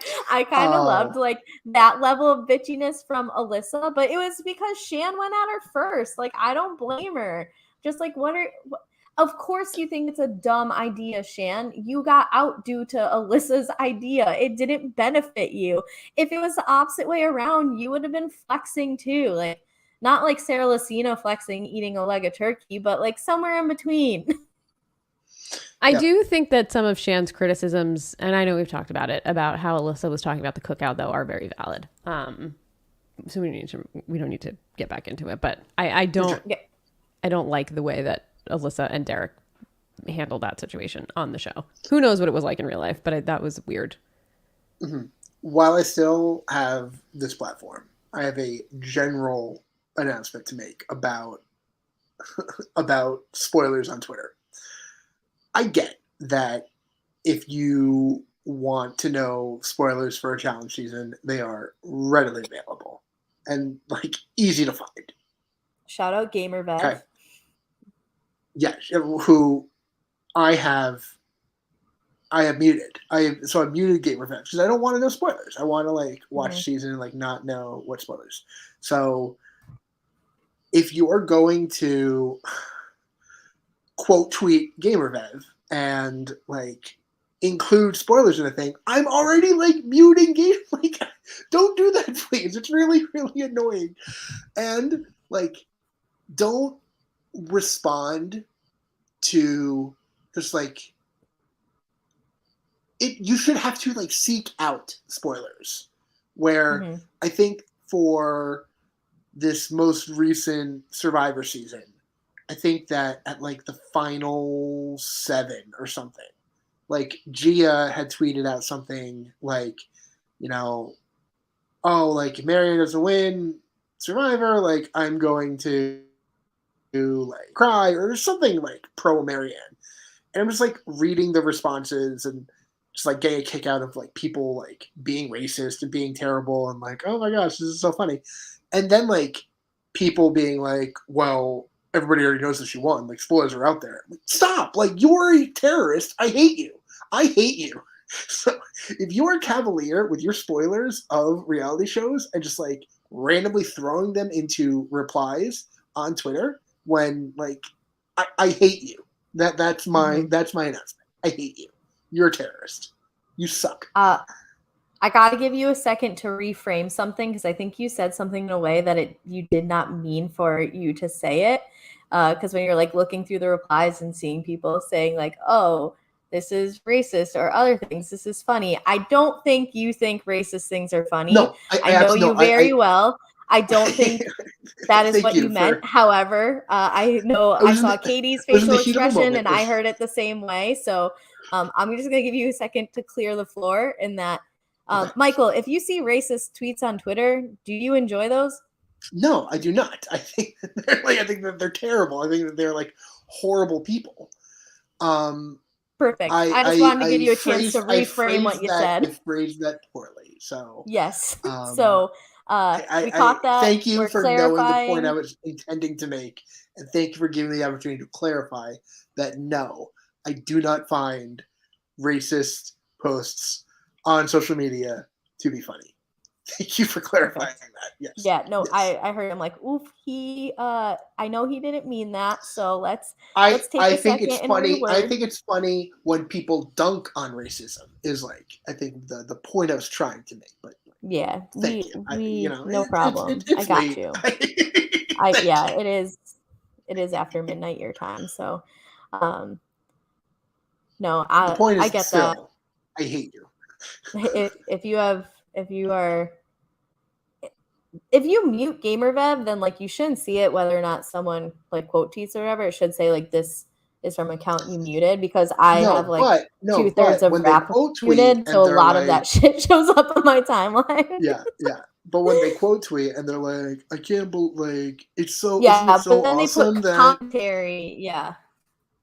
kind of loved like that level of bitchiness from Alyssa, but it was because Shan went at her first. Like, I don't blame her. Just like, of course you think it's a dumb idea, Shan. You got out due to Alyssa's idea. It didn't benefit you. If it was the opposite way around, you would have been flexing too. Like, not like Sarah Lacino flexing eating a leg of turkey, but like somewhere in between.
I do think that some of Shan's criticisms, and I know we've talked about it, about how Alyssa was talking about the cookout, though, are very valid. So we don't need to get back into it, but I don't like the way that Alyssa and Derek handled that situation on the show. Who knows what it was like in real life, but that was weird.
Mm-hmm. While I still have this platform, I have a general announcement to make about spoilers on Twitter. I get that if you want to know spoilers for a challenge season, they are readily available and like easy to find.
Shout out GamerVev.
Okay. Yeah, who I have muted. I've muted GamerVev because I don't want to know spoilers. I want to like watch the season and like not know what spoilers. So if you are going to quote tweet GamerVev and like include spoilers in a thing, I'm already like muting game. Like, don't do that, please. It's really, really annoying. And like, don't respond to just like it. You should have to like seek out spoilers. Where I think for this most recent Survivor season, I think that at like the final 7 or something, like Gia had tweeted out something like, you know, oh, like Marianne doesn't win Survivor, like I'm going to like cry or something like pro Marianne. And I'm just like reading the responses and just like getting a kick out of like people like being racist and being terrible and like, oh my gosh, this is so funny. And then like people being like, well, everybody already knows that she won. Like spoilers are out there. Like, stop! Like you're a terrorist. I hate you. I hate you. So if you are cavalier with your spoilers of reality shows and just like randomly throwing them into replies on Twitter when like I hate you. That's my announcement. I hate you. You're a terrorist. You suck.
I got to give you a second to reframe something because I think you said something in a way that you did not mean for you to say it. Because when you're like looking through the replies and seeing people saying like, oh, this is racist or other things, this is funny. I don't think you think racist things are funny.
No,
I know you very well. I don't think that is
Thank
what you meant. However, I know I saw Katie's facial expression and I heard it the same way. So I'm just going to give you a second to clear the floor in that.
Okay.
Michael, if you see racist tweets on Twitter, do you enjoy those?
No, I do not. I think that they're terrible. I think that they're like horrible people.
Perfect. I just wanted to give you a chance to reframe what you said.
I phrased that poorly. So
yes. So we caught that.
Thank you
We're
for knowing the point I was intending to make, and thank you for giving me the opportunity to clarify that. No, I do not find racist posts on social media to be funny. Thank you for clarifying that. Yes.
Yeah, no,
yes.
I heard him like, oof, I know he didn't mean that, so let's take a second and reword.
I think it's funny when people dunk on racism is like, I think the point I was trying to make, but
yeah,
thank you.
No problem. I got you. It is after midnight your time, so no,
the point is
I get
still,
that.
I hate you.
If you mute GamerVev, then like you shouldn't see it whether or not someone like quote tweets or whatever. It should say like this is from an account you muted, because I have like 2/3 of rap muted, so a lot of that shit shows up on my timeline.
Yeah. But when they quote tweet and they're like, I can't believe, like, it's so,
yeah,
isn't it so
but then
awesome
they put commentary, yeah.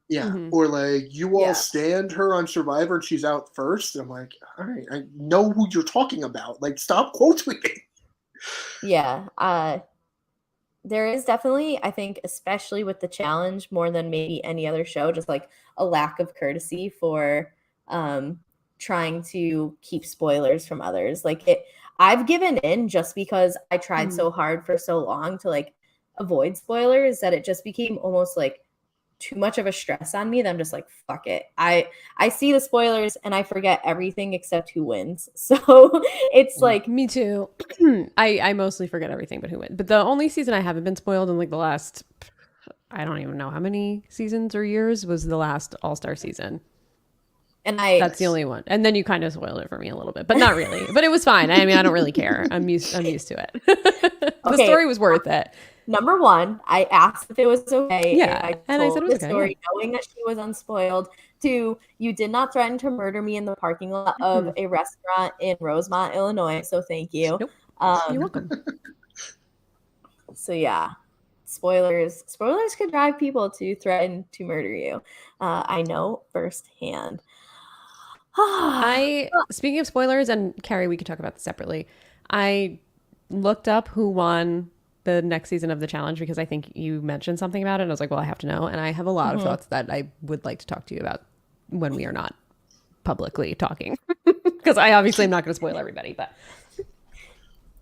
Yeah, or like, you all stand her on Survivor and she's out first. And I'm like, all right, I know who you're talking about. Like, stop quote tweeting.
Yeah, there is definitely, I think, especially with the challenge more than maybe any other show, just like a lack of courtesy for trying to keep spoilers from others. Like I've given in just because I tried so hard for so long to like avoid spoilers that it just became almost like too much of a stress on me that I'm just like, fuck it. I see the spoilers and I forget everything except who wins. So it's like,
me too. I mostly forget everything but who wins. But the only season I haven't been spoiled in like the last, I don't even know how many seasons or years, was the last All-Star season.
And
that's the only one. And then you kind of spoiled it for me a little bit, but not really. But it was fine. I mean, I don't really care. I'm used to it. The story was worth it.
Number one, I asked if it was okay.
Yeah, and I said it was okay.
Story, knowing that she was unspoiled. 2, you did not threaten to murder me in the parking lot of a restaurant in Rosemont, Illinois. So thank you.
Nope. You're welcome.
So yeah, spoilers could drive people to threaten to murder you. I know firsthand.
Speaking of spoilers, and Kari, we could talk about this separately. I looked up who won the next season of the challenge because I think you mentioned something about it, and I was like, well, I have to know. And I have a lot of thoughts that I would like to talk to you about when we are not publicly talking, because I obviously am not going to spoil everybody, but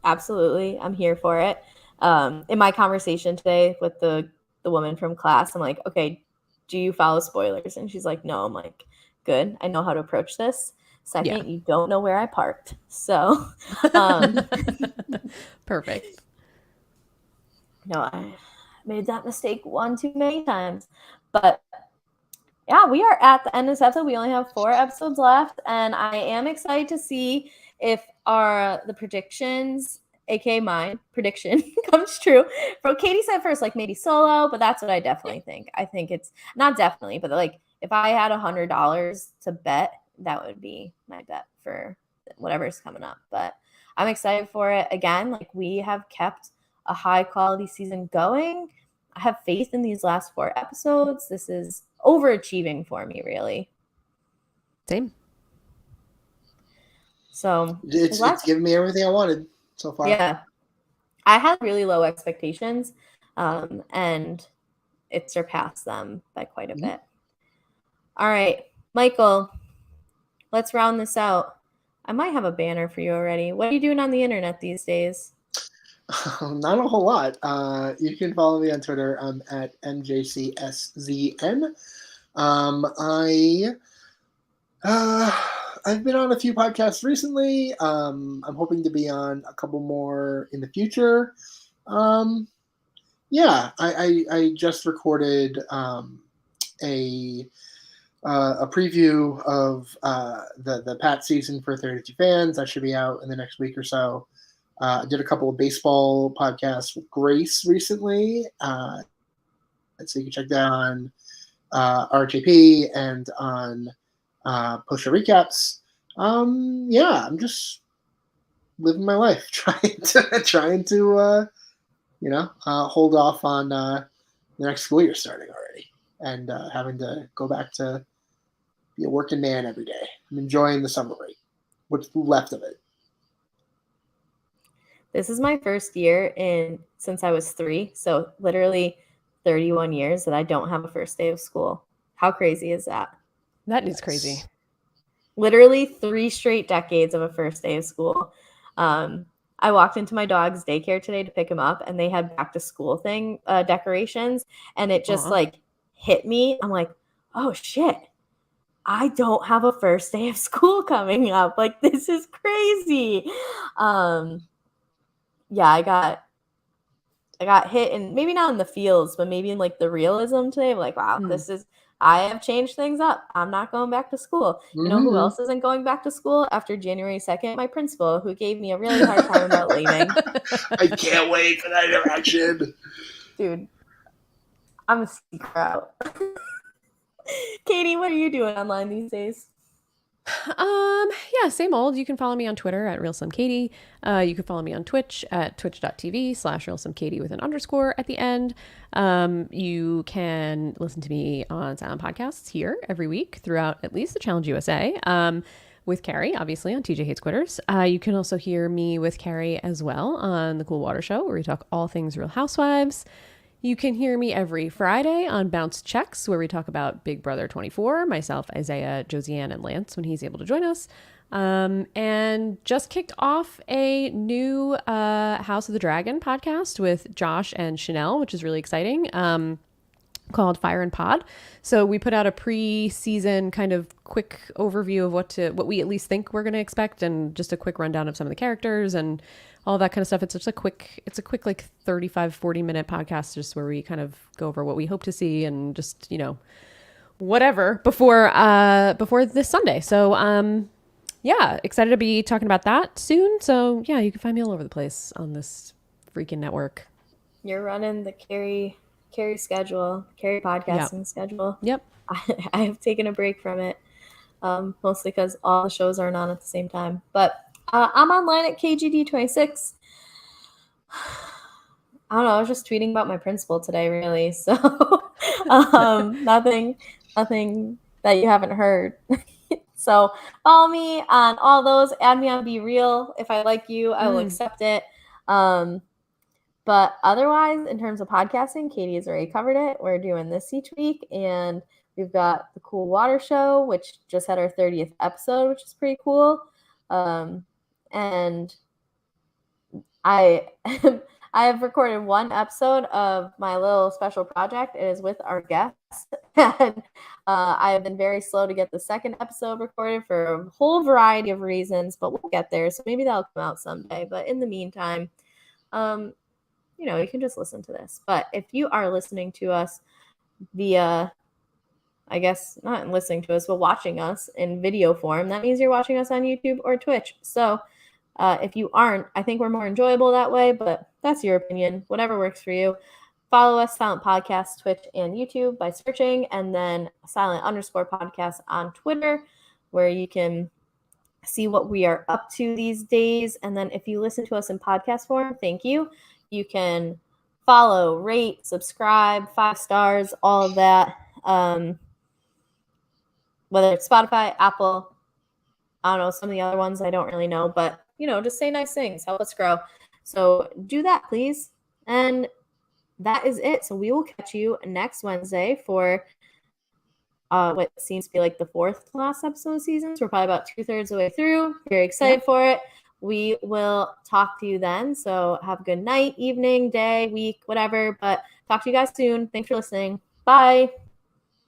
absolutely, I'm here for it. In my conversation today with the woman from class, I'm like, okay, do you follow spoilers? And she's like, no. I'm like, good, I know how to approach this. Second, you don't know where I parked, so
perfect.
No, I made that mistake one too many times. But yeah, we are at the end of this episode. We only have 4 episodes left, and I am excited to see if the predictions, aka my prediction, comes true. From Katie said first, like maybe solo, but that's what I definitely think. I think it's not definitely, but like if I had $100 to bet, that would be my bet for whatever's coming up. But I'm excited for it. Again, like we have kept a high quality season going. I have faith in these last 4 episodes. This is overachieving for me, really.
Same.
So it's given me everything I wanted so far.
Yeah, I had really low expectations, and it surpassed them by quite a bit. All right, Michael, let's round this out. I might have a banner for you already. What are you doing on the internet these days?
Not a whole lot. You can follow me on Twitter. I'm at MJCSZN. I've been on a few podcasts recently. I'm hoping to be on a couple more in the future. Yeah, I just recorded a preview of the Pat season for 32 fans. That should be out in the next week or so. I did a couple of baseball podcasts with Grace recently, so you can check that on RJP and on post show recaps. Yeah, I'm just living my life, trying to hold off on the next school year starting already, and having to go back to be a working man every day. I'm enjoying the summer break, what's left of it.
This is my first year since I was 3, so literally 31 years that I don't have a first day of school. How crazy is that?
That is crazy.
Literally 3 straight decades of a first day of school. I walked into my dog's daycare today to pick him up, and they had back to school decorations, and it just like hit me. I'm like, oh shit, I don't have a first day of school coming up. Like, this is crazy. Yeah, I got hit, and maybe not in the feels, but maybe in like the realism today. I'm like, wow, I have changed things up. I'm not going back to school. You know who else isn't going back to school after January 2nd? My principal, who gave me a really hard time about leaving.
I can't wait for that interaction.
Dude, I'm a secret out. Katie, what are you doing online these days?
Yeah, same old. You can follow me on Twitter at RealSlimKatie. You can follow me on Twitch at twitch.tv/RealSlimKatie with an underscore at the end. You can listen to me on silent podcasts here every week throughout at least the Challenge USA. With Kari, obviously, on TJ Hates Quitters. You can also hear me with Kari as well on The Cool Water Show, where we talk all things Real Housewives. You can hear me every Friday on Bounce Checks, where we talk about Big Brother 24, myself, Isaiah, Josiane, and Lance when he's able to join us. And just kicked off a new House of the Dragon podcast with Josh and Chanel, which is really exciting, called Fire and Pod. So we put out a pre-season kind of quick overview of what we at least think we're going to expect, and just a quick rundown of some of the characters and all that kind of stuff. It's just a quick like 35-40 minute podcast, just where we kind of go over what we hope to see and just, whatever before this Sunday. So yeah, excited to be talking about that soon. So yeah, you can find me all over the place on this freaking network.
You're running the Kari schedule, Kari podcasting schedule.
Yep.
I have taken a break from it, mostly because all the shows aren't on at the same time. But I'm online at KGD26. I don't know. I was just tweeting about my principal today, really. So nothing that you haven't heard. So follow me on all those. Add me on Be Real. If I like you, I will accept it. But otherwise, in terms of podcasting, Katie has already covered it. We're doing this each week, and we've got the Cool Water Show, which just had our 30th episode, which is pretty cool. And I have recorded one episode of my little special project. It is with our guest. And I have been very slow to get the second episode recorded for a whole variety of reasons, but we'll get there. So maybe that'll come out someday. But in the meantime, you can just listen to this. But if you are listening to us via, I guess not listening to us, but watching us in video form, that means you're watching us on YouTube or Twitch. So if you aren't, I think we're more enjoyable that way, but that's your opinion. Whatever works for you. Follow us, Silent Podcast, Twitch, and YouTube by searching, and then silent_podcast on Twitter, where you can see what we are up to these days. And then if you listen to us in podcast form, thank you. You can follow, rate, subscribe, 5 stars, all of that. Whether it's Spotify, Apple, I don't know, some of the other ones I don't really know, but just say nice things, help us grow. So do that, please. And that is it. So we will catch you next Wednesday for what seems to be like the 4th to last episode of the season. So we're probably about 2/3 of the way through. Very excited for it. We will talk to you then. So have a good night, evening, day, week, whatever. But talk to you guys soon. Thanks for listening. Bye.